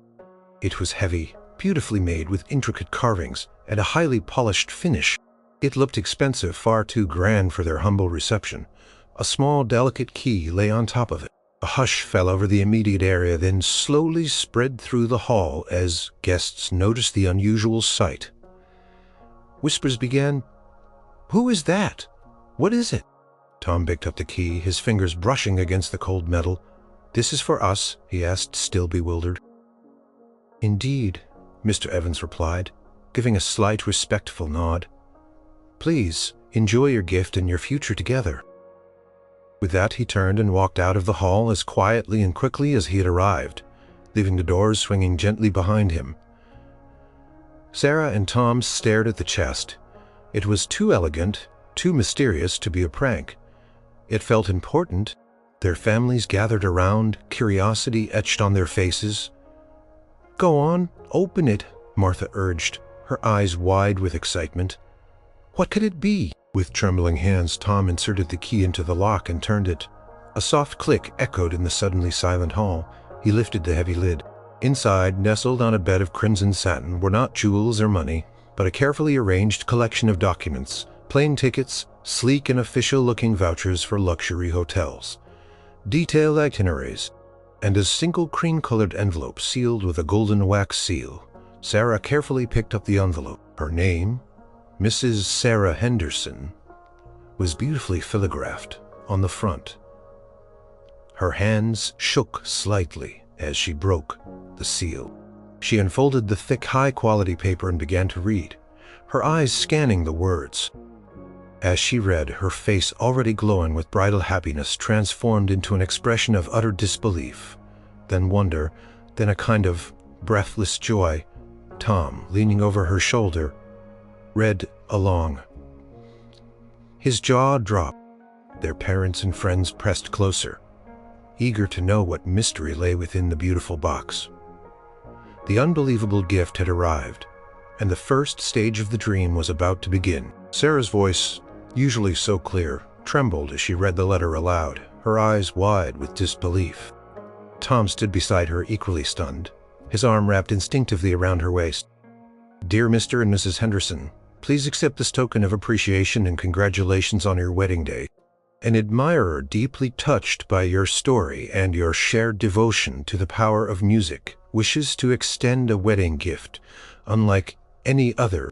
It was heavy, beautifully made with intricate carvings and a highly polished finish. It looked expensive, far too grand for their humble reception. A small, delicate key lay on top of it. A hush fell over the immediate area, then slowly spread through the hall as guests noticed the unusual sight. Whispers began. "Who is that? What is it?" Tom picked up the key, his fingers brushing against the cold metal. "This is for us?" he asked, still bewildered. "Indeed," Mr. Evans replied, giving a slight, respectful nod. "Please, enjoy your gift and your future together." With that, he turned and walked out of the hall as quietly and quickly as he had arrived, leaving the doors swinging gently behind him. Sarah and Tom stared at the chest. It was too elegant, too mysterious to be a prank. It felt important. Their families gathered around, curiosity etched on their faces. "Go on, open it," Martha urged, her eyes wide with excitement. "What could it be?" With trembling hands, Tom inserted the key into the lock and turned it. A soft click echoed in the suddenly silent hall. He lifted the heavy lid. Inside, nestled on a bed of crimson satin, were not jewels or money, but a carefully arranged collection of documents, plane tickets, sleek and official-looking vouchers for luxury hotels, detailed itineraries, and a single cream-colored envelope sealed with a golden wax seal. Sarah carefully picked up the envelope. Her name, Mrs. Sarah Henderson, was beautifully photographed on the front. Her hands shook slightly as she broke the seal. She unfolded the thick, high-quality paper and began to read, her eyes scanning the words. As she read, her face, already glowing with bridal happiness, transformed into an expression of utter disbelief, then wonder, then a kind of breathless joy. Tom, leaning over her shoulder, read along. His jaw dropped. Their parents and friends pressed closer, eager to know what mystery lay within the beautiful box. The unbelievable gift had arrived, and the first stage of the dream was about to begin. Sarah's voice, usually so clear, trembled as she read the letter aloud, her eyes wide with disbelief. Tom stood beside her, equally stunned, his arm wrapped instinctively around her waist. "Dear Mr. and Mrs. Henderson, please accept this token of appreciation and congratulations on your wedding day. An admirer deeply touched by your story and your shared devotion to the power of music wishes to extend a wedding gift unlike any other.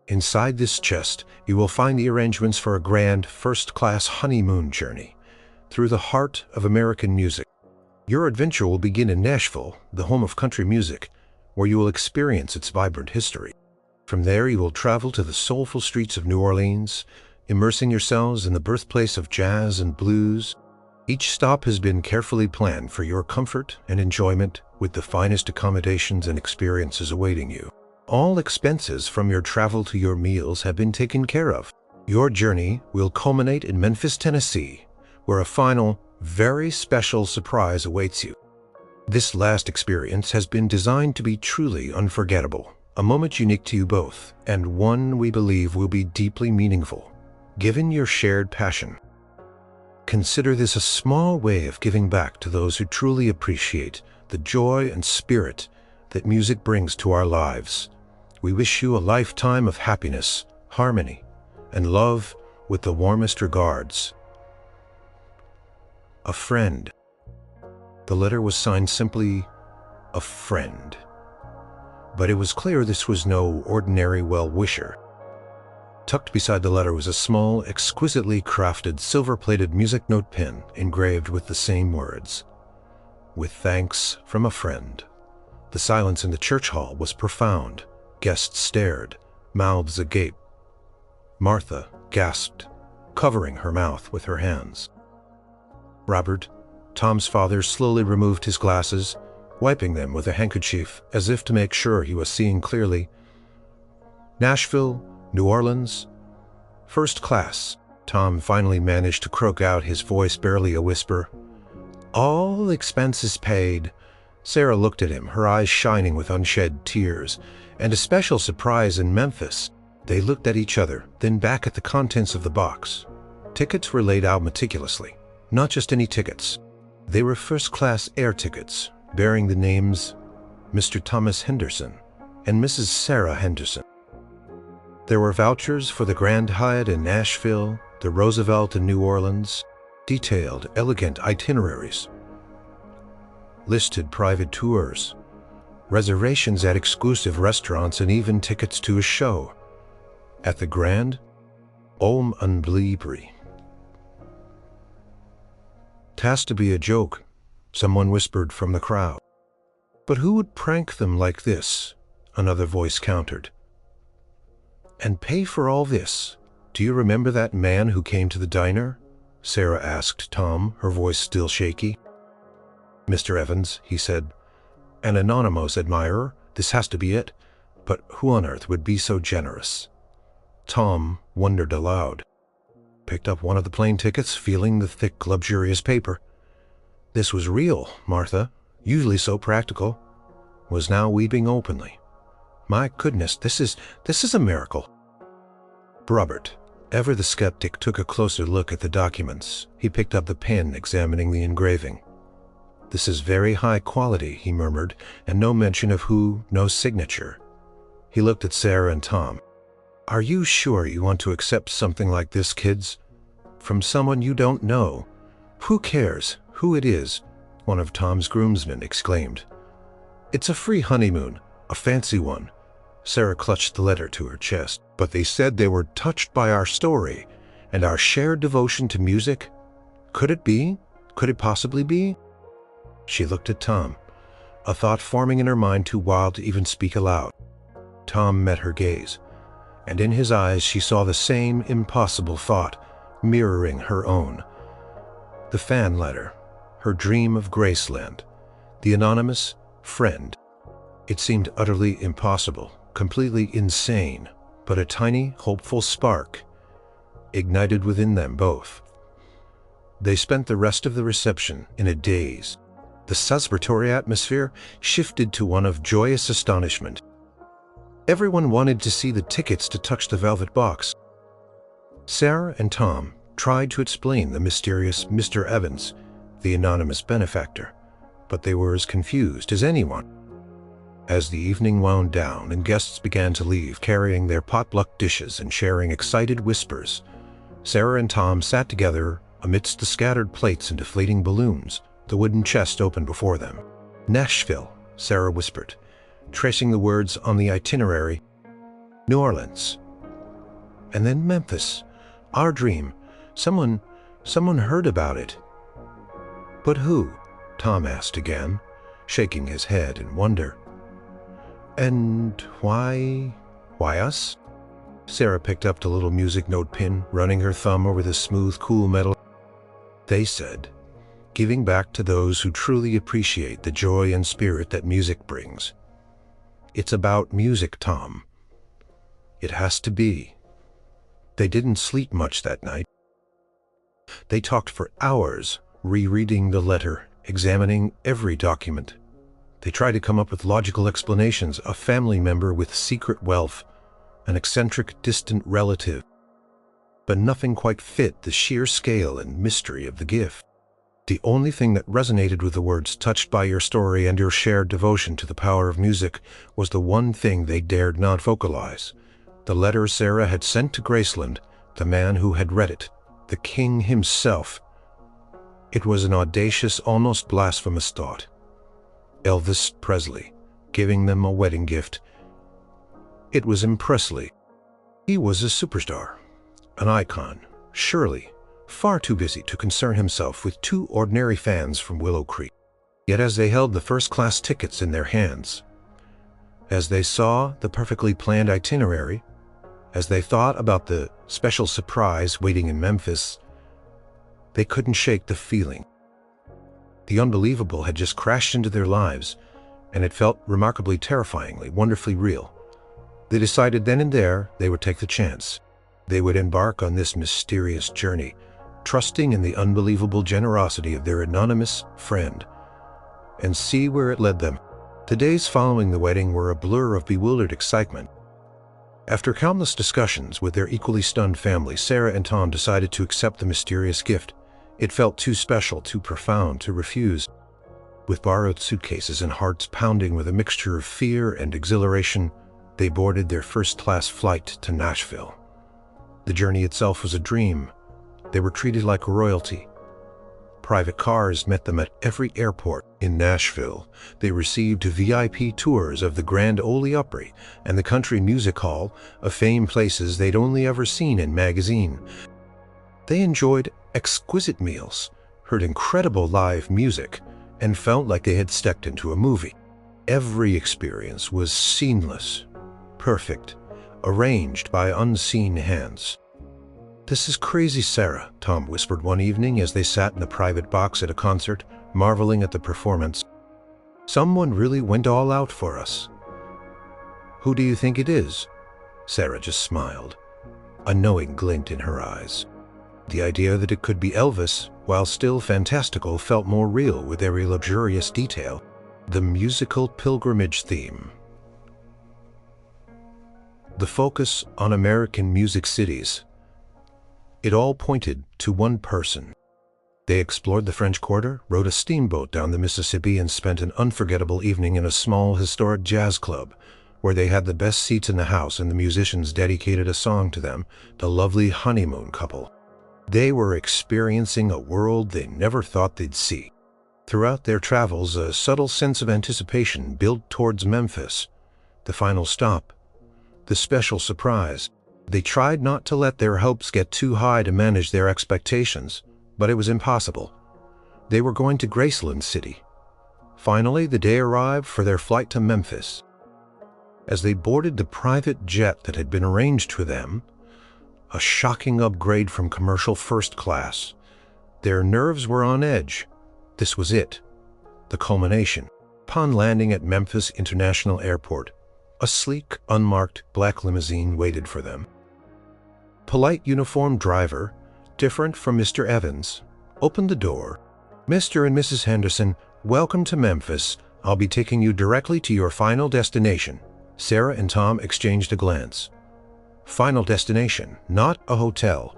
Inside this chest, you will find the arrangements for a grand, first-class honeymoon journey through the heart of American music. Your adventure will begin in Nashville, the home of country music, where you will experience its vibrant history. From there, you will travel to the soulful streets of New Orleans, immersing yourselves in the birthplace of jazz and blues. Each stop has been carefully planned for your comfort and enjoyment, with the finest accommodations and experiences awaiting you. All expenses from your travel to your meals have been taken care of. Your journey will culminate in Memphis, Tennessee, where a final, very special surprise awaits you. This last experience has been designed to be truly unforgettable, a moment unique to you both, and one we believe will be deeply meaningful, given your shared passion. Consider this a small way of giving back to those who truly appreciate the joy and spirit that music brings to our lives. We wish you a lifetime of happiness, harmony, and love with the warmest regards. A friend. The letter was signed simply, "A friend." But it was clear this was no ordinary well-wisher. Tucked beside the letter was a small, exquisitely crafted, silver-plated music note pen engraved with the same words. "With thanks from a friend." The silence in the church hall was profound. Guests stared, mouths agape. Martha gasped, covering her mouth with her hands. Robert, Tom's father, slowly removed his glasses, wiping them with a handkerchief as if to make sure he was seeing clearly. Nashville, New Orleans, first class. Tom finally managed to croak out, his voice barely a whisper. All expenses paid. Sarah looked at him, her eyes shining with unshed tears, and a special surprise in Memphis. They looked at each other, then back at the contents of the box. Tickets were laid out meticulously. Not just any tickets. They were first-class air tickets, bearing the names Mr. Thomas Henderson and Mrs. Sarah Henderson. There were vouchers for the Grand Hyatt in Nashville, the Roosevelt in New Orleans, detailed, elegant itineraries, listed private tours, reservations at exclusive restaurants, and even tickets to a show. At the Grand, unbelievable. "'Has to be a joke," someone whispered from the crowd. "But who would prank them like this?" another voice countered. "And pay for all this? Do you remember that man who came to the diner?" Sarah asked Tom, her voice still shaky. "Mr. Evans," he said, "an anonymous admirer. This has to be it. But who on earth would be so generous?" Tom wondered aloud. Picked up one of the plane tickets, feeling the thick, luxurious paper. This was real. Martha, usually so practical, was now weeping openly. My goodness, this is a miracle. Robert, ever the skeptic, took a closer look at the documents. He picked up the pen, examining the engraving. "This is very high quality," he murmured, "and no mention of who, no signature." He looked at Sarah and Tom. "Are you sure you want to accept something like this, kids? From someone you don't know? Who cares who it is?" one of Tom's groomsmen exclaimed. "It's a free honeymoon, a fancy one." Sarah clutched the letter to her chest. "But they said they were touched by our story and our shared devotion to music. Could it be? Could it possibly be?" She looked at Tom, a thought forming in her mind too wild to even speak aloud. Tom met her gaze, and in his eyes she saw the same impossible thought mirroring her own. The fan letter, her dream of Graceland, the anonymous friend. It seemed utterly impossible, completely insane, but a tiny, hopeful spark ignited within them both. They spent the rest of the reception in a daze. The celebratory atmosphere shifted to one of joyous astonishment. Everyone wanted to see the tickets to touch the velvet box. Sarah and Tom tried to explain the mysterious Mr. Evans, the anonymous benefactor, but they were as confused as anyone. As the evening wound down and guests began to leave, carrying their potluck dishes and sharing excited whispers, Sarah and Tom sat together amidst the scattered plates and deflating balloons. The wooden chest opened before them. "Nashville," Sarah whispered, tracing the words on the itinerary. "New Orleans. And then Memphis. Our dream. Someone heard about it." "But who?" Tom asked again, shaking his head in wonder. "And why us?" Sarah picked up the little music note pin, running her thumb over the smooth, cool metal. "They said, giving back to those who truly appreciate the joy and spirit that music brings. It's about music, Tom. It has to be." They didn't sleep much that night. They talked for hours, rereading the letter, examining every document. They tried to come up with logical explanations: a family member with secret wealth, an eccentric distant relative. But nothing quite fit the sheer scale and mystery of the gift. The only thing that resonated with the words "touched by your story and your shared devotion to the power of music" was the one thing they dared not vocalize. The letter Sarah had sent to Graceland, the man who had read it, the king himself. It was an audacious, almost blasphemous thought. Elvis Presley, giving them a wedding gift. It was Presley. He was a superstar, an icon, surely far too busy to concern himself with two ordinary fans from Willow Creek. Yet as they held the first-class tickets in their hands, as they saw the perfectly planned itinerary, As they thought about the special surprise waiting in Memphis, they couldn't shake the feeling. The unbelievable had just crashed into their lives, and it felt remarkably terrifyingly, wonderfully real. They decided then and there they would take the chance. They would embark on this mysterious journey, trusting in the unbelievable generosity of their anonymous friend, and see where it led them. The days following the wedding were a blur of bewildered excitement. After countless discussions with their equally stunned family, Sarah and Tom decided to accept the mysterious gift. It felt too special, too profound to refuse. With borrowed suitcases and hearts pounding with a mixture of fear and exhilaration, they boarded their first-class flight to Nashville. The journey itself was a dream. They were treated like royalty. Private cars met them at every airport in Nashville. They received VIP tours of the Grand Ole Opry and the Country Music Hall, of famed places they'd only ever seen in magazine. They enjoyed exquisite meals, heard incredible live music, and felt like they had stepped into a movie. Every experience was seamless, perfect, arranged by unseen hands. "This is crazy, Sarah," Tom whispered one evening as they sat in a private box at a concert, marveling at the performance. "Someone really went all out for us." "Who do you think it is?" Sarah just smiled, a knowing glint in her eyes. The idea that it could be Elvis, while still fantastical, felt more real with every luxurious detail. The musical pilgrimage theme. The focus on American music cities. It all pointed to one person. They explored the French Quarter, rode a steamboat down the Mississippi, and spent an unforgettable evening in a small historic jazz club, where they had the best seats in the house and the musicians dedicated a song to them, the lovely honeymoon couple. They were experiencing a world they never thought they'd see. Throughout their travels, a subtle sense of anticipation built towards Memphis, the final stop, the special surprise. They tried not to let their hopes get too high to manage their expectations, but it was impossible. They were going to Graceland City. Finally, the day arrived for their flight to Memphis. As they boarded the private jet that had been arranged for them, a shocking upgrade from commercial first class, their nerves were on edge. This was it, the culmination. Upon landing at Memphis International Airport, a sleek, unmarked black limousine waited for them. Polite uniformed driver, different from Mr. Evans, opened the door. "Mr. and Mrs. Henderson, welcome to Memphis. I'll be taking you directly to your final destination." Sarah and Tom exchanged a glance. Final destination, not a hotel.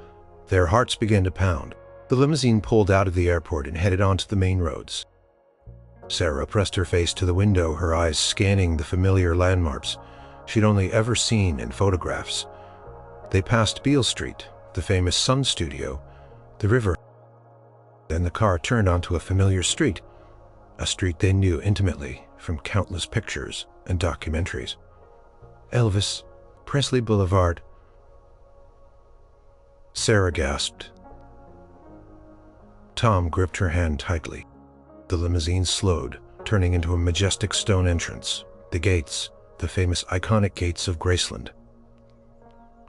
Their hearts began to pound. The limousine pulled out of the airport and headed onto the main roads. Sarah pressed her face to the window, her eyes scanning the familiar landmarks she'd only ever seen in photographs. They passed Beale Street, the famous Sun Studio, the river. Then the car turned onto a familiar street, a street they knew intimately from countless pictures and documentaries. Elvis Presley Boulevard. Sarah gasped. Tom gripped her hand tightly. The limousine slowed, turning into a majestic stone entrance. The gates, the famous iconic gates of Graceland.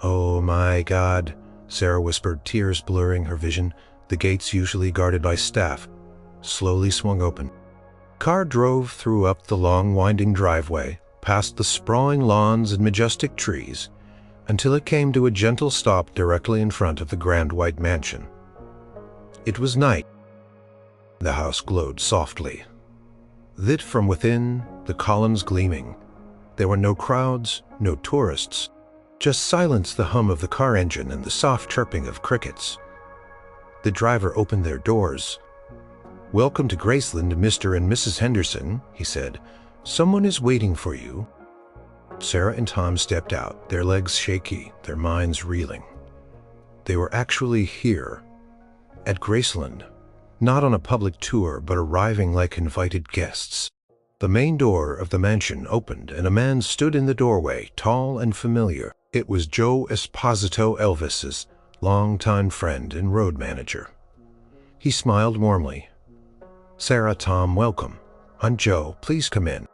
"Oh my God," Sarah whispered, tears blurring her vision. The gates, usually guarded by staff, slowly swung open. Car drove through up the long winding driveway, past the sprawling lawns and majestic trees, until it came to a gentle stop directly in front of the grand white mansion. It was night. The house glowed softly, lit from within, the columns gleaming. There were no crowds, no tourists, just silence, the hum of the car engine and the soft chirping of crickets. The driver opened their doors. "Welcome to Graceland, Mr. and Mrs. Henderson," he said. "Someone is waiting for you." Sarah and Tom stepped out, their legs shaky, their minds reeling. They were actually here, at Graceland, not on a public tour, but arriving like invited guests. The main door of the mansion opened, and a man stood in the doorway, tall and familiar. It was Joe Esposito, Elvis's longtime friend and road manager. He smiled warmly. "Sarah, Tom, welcome. I'm Joe. Please come in."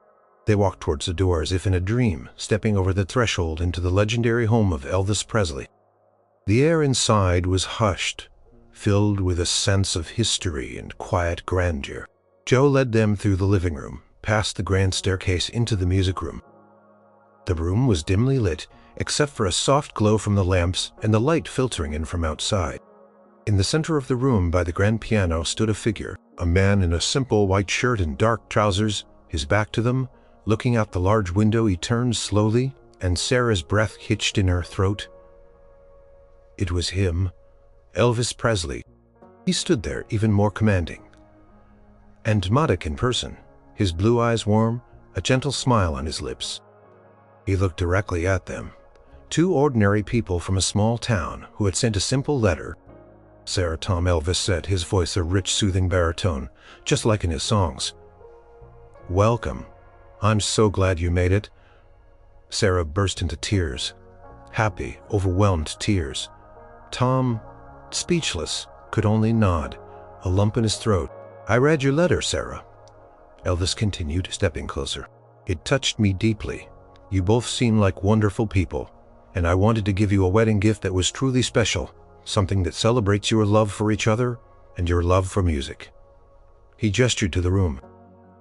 They walked towards the door as if in a dream, stepping over the threshold into the legendary home of Elvis Presley. The air inside was hushed, filled with a sense of history and quiet grandeur. Joe led them through the living room, past the grand staircase into the music room. The room was dimly lit, except for a soft glow from the lamps and the light filtering in from outside. In the center of the room by the grand piano stood a figure, a man in a simple white shirt and dark trousers, his back to them. Looking out the large window, he turned slowly, and Sarah's breath hitched in her throat. It was him, Elvis Presley. He stood there, even more commanding. Enigmatic in person, his blue eyes warm, a gentle smile on his lips. He looked directly at them, two ordinary people from a small town who had sent a simple letter. "Sarah," Tom Elvis said, his voice a rich, soothing baritone, just like in his songs. "Welcome. I'm so glad you made it." Sarah burst into tears, happy, overwhelmed tears. Tom, speechless, could only nod, a lump in his throat. "I read your letter, Sarah," Elvis continued, stepping closer. "It touched me deeply. You both seem like wonderful people, and I wanted to give you a wedding gift that was truly special, something that celebrates your love for each other and your love for music." He gestured to the room.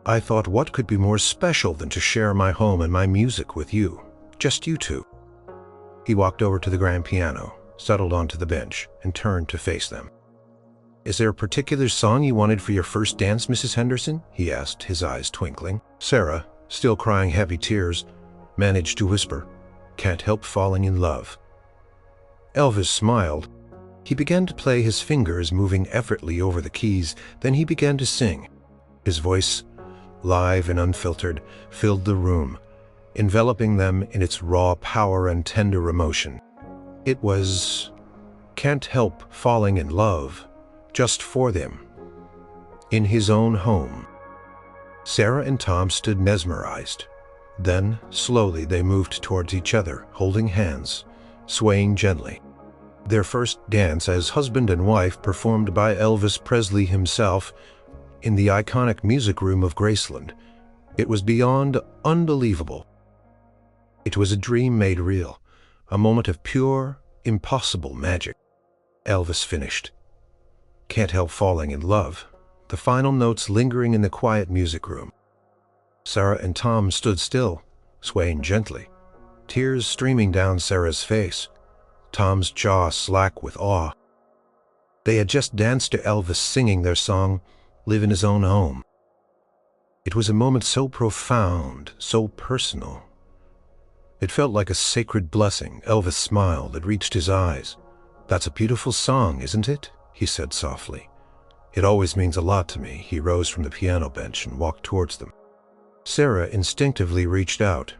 "I thought, what could be more special than to share my home and my music with you, just you two?" He walked over to the grand piano, settled onto the bench, and turned to face them. "Is there a particular song you wanted for your first dance, Mrs. Henderson?" he asked, his eyes twinkling. Sarah, still crying heavy tears, managed to whisper, "Can't Help Falling in Love." Elvis smiled. He began to play, his fingers moving effortlessly over the keys. Then he began to sing. His voice, live and unfiltered, filled the room, enveloping them in its raw power and tender emotion. It was "Can't Help Falling in Love," just for them, in his own home. Sarah and Tom stood mesmerized. Then, slowly, they moved towards each other, holding hands, swaying gently. Their first dance as husband and wife, performed by Elvis Presley himself, in the iconic music room of Graceland. It was beyond unbelievable. It was a dream made real, a moment of pure, impossible magic. Elvis finished. "Can't Help Falling in Love," the final notes lingering in the quiet music room. Sarah and Tom stood still, swaying gently, tears streaming down Sarah's face, Tom's jaw slack with awe. They had just danced to Elvis singing their song, "Live in His Own Home." It was a moment so profound, so personal. It felt like a sacred blessing. Elvis smiled. It reached his eyes. "That's a beautiful song, isn't it?" he said softly. "It always means a lot to me." He rose from the piano bench and walked towards them. Sarah instinctively reached out,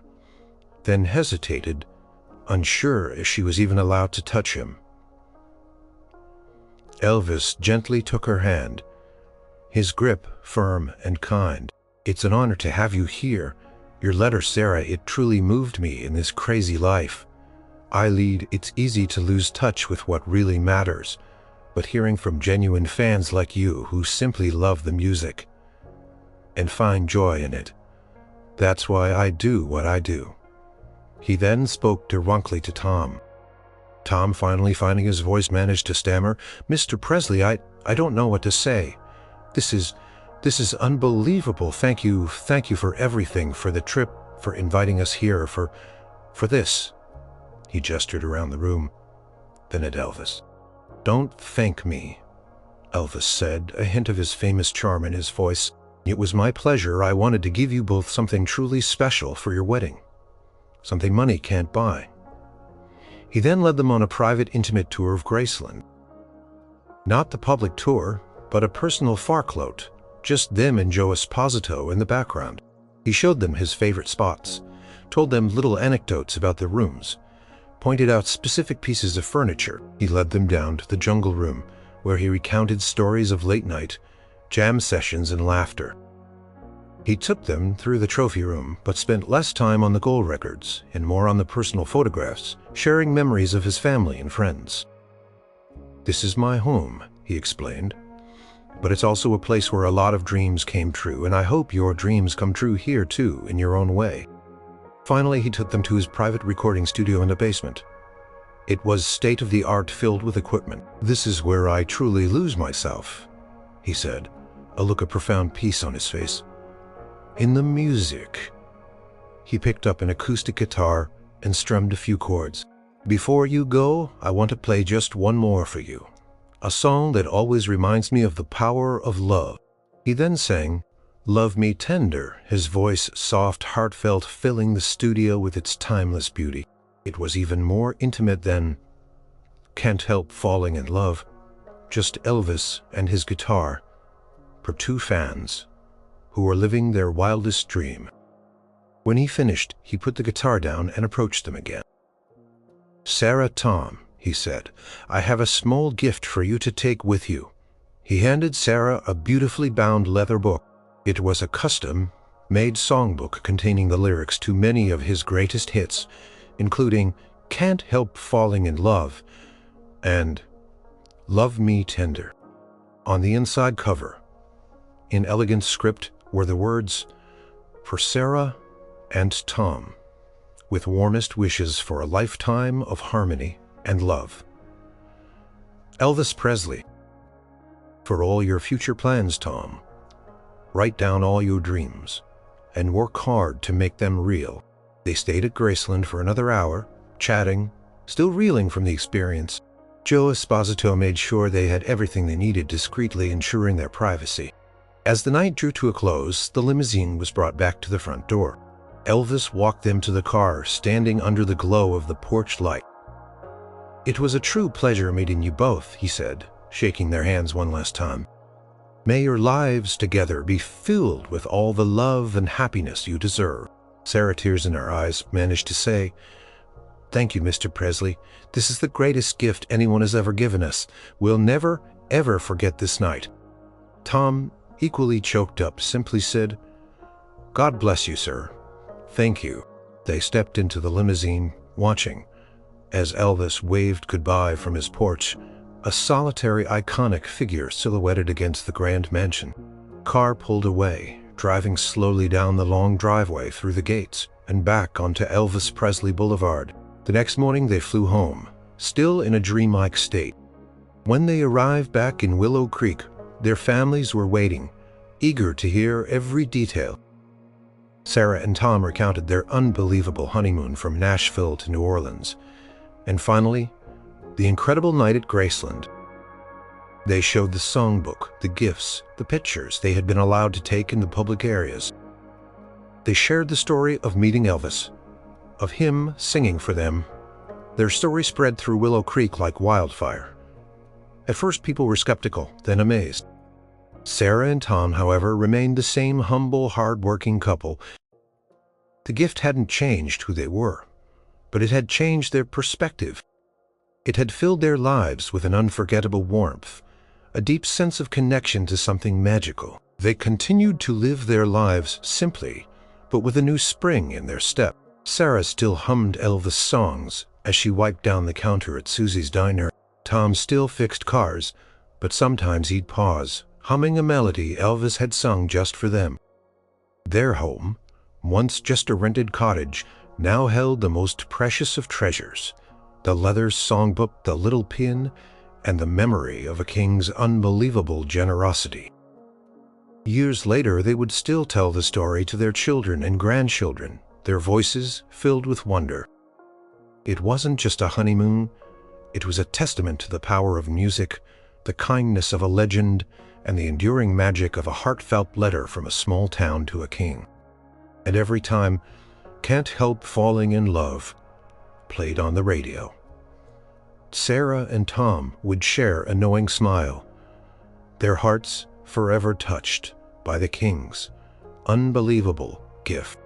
then hesitated, unsure if she was even allowed to touch him. Elvis gently took her hand, his grip firm and kind. "It's an honor to have you here. Your letter, Sarah, it truly moved me in this crazy life I lead. It's easy to lose touch with what really matters, but hearing from genuine fans like you who simply love the music and find joy in it, that's why I do what I do." He then spoke directly to Tom. Tom, finally finding his voice, managed to stammer, "Mr. Presley, I don't know what to say. This is unbelievable. Thank you for everything, for the trip, for inviting us here, for this." He gestured around the room, then at Elvis. "Don't thank me," Elvis said, a hint of his famous charm in his voice. "It was my pleasure. I wanted to give you both something truly special for your wedding, something money can't buy." He then led them on a private, intimate tour of Graceland. Not the public tour, but a personal farclote, just them and Joe Esposito in the background. He showed them his favorite spots, told them little anecdotes about the rooms, pointed out specific pieces of furniture. He led them down to the jungle room, where he recounted stories of late night, jam sessions and laughter. He took them through the trophy room, but spent less time on the gold records and more on the personal photographs, sharing memories of his family and friends. "This is my home," he explained. but it's also a place where a lot of dreams came true, and I hope your dreams come true here too, in your own way. Finally, he took them to his private recording studio in the basement. It was state-of-the-art, filled with equipment. "This is where I truly lose myself," he said, a look of profound peace on his face. "In the music." He picked up an acoustic guitar and strummed a few chords. "Before you go, I want to play just one more for you. A song that always reminds me of the power of love." He then sang "Love Me Tender," his voice soft, heartfelt, filling the studio with its timeless beauty. It was even more intimate than "Can't Help Falling in Love," just Elvis and his guitar, for two fans who were living their wildest dream. When he finished, he put the guitar down and approached them again. "Sarah, Tom," he said, "I have a small gift for you to take with you." He handed Sarah a beautifully bound leather book. It was a custom-made songbook containing the lyrics to many of his greatest hits, including "Can't Help Falling in Love" and "Love Me Tender." On the inside cover, in elegant script, were the words, "For Sarah and Tom, with warmest wishes for a lifetime of harmony and love. Elvis Presley. For all your future plans, Tom, write down all your dreams and work hard to make them real." They stayed at Graceland for another hour, chatting, still reeling from the experience. Joe Esposito made sure they had everything they needed, discreetly ensuring their privacy. As the night drew to a close, the limousine was brought back to the front door. Elvis walked them to the car, standing under the glow of the porch light. "It was a true pleasure meeting you both," he said, shaking their hands one last time. "May your lives together be filled with all the love and happiness you deserve." Sarah, tears in her eyes, managed to say, "Thank you, Mr. Presley. This is the greatest gift anyone has ever given us. We'll never, ever forget this night." Tom, equally choked up, simply said, "God bless you, sir. Thank you." They stepped into the limousine, watching as Elvis waved goodbye from his porch, a solitary, iconic figure silhouetted against the grand mansion. Car pulled away, driving slowly down the long driveway through the gates and back onto Elvis Presley Boulevard. The next morning they flew home, still in a dreamlike state. When they arrived back in Willow Creek, their families were waiting, eager to hear every detail. Sarah and Tom recounted their unbelievable honeymoon from Nashville to New Orleans, and finally, the incredible night at Graceland. They showed the songbook, the gifts, the pictures they had been allowed to take in the public areas. They shared the story of meeting Elvis, of him singing for them. Their story spread through Willow Creek like wildfire. At first, people were skeptical, then amazed. Sarah and Tom, however, remained the same humble, hard-working couple. The gift hadn't changed who they were, but it had changed their perspective. It had filled their lives with an unforgettable warmth, a deep sense of connection to something magical. They continued to live their lives simply, but with a new spring in their step. Sarah still hummed Elvis songs as she wiped down the counter at Susie's diner. Tom still fixed cars, but sometimes he'd pause, humming a melody Elvis had sung just for them. Their home, once just a rented cottage, now held the most precious of treasures: the leather songbook, the little pin, and the memory of a king's unbelievable generosity. Years later, they would still tell the story to their children and grandchildren, their voices filled with wonder. It wasn't just a honeymoon, it was a testament to the power of music, the kindness of a legend, and the enduring magic of a heartfelt letter from a small town to a king. And every time "Can't Help Falling in Love" played on the radio, Sarah and Tom would share a knowing smile, their hearts forever touched by the king's unbelievable gift.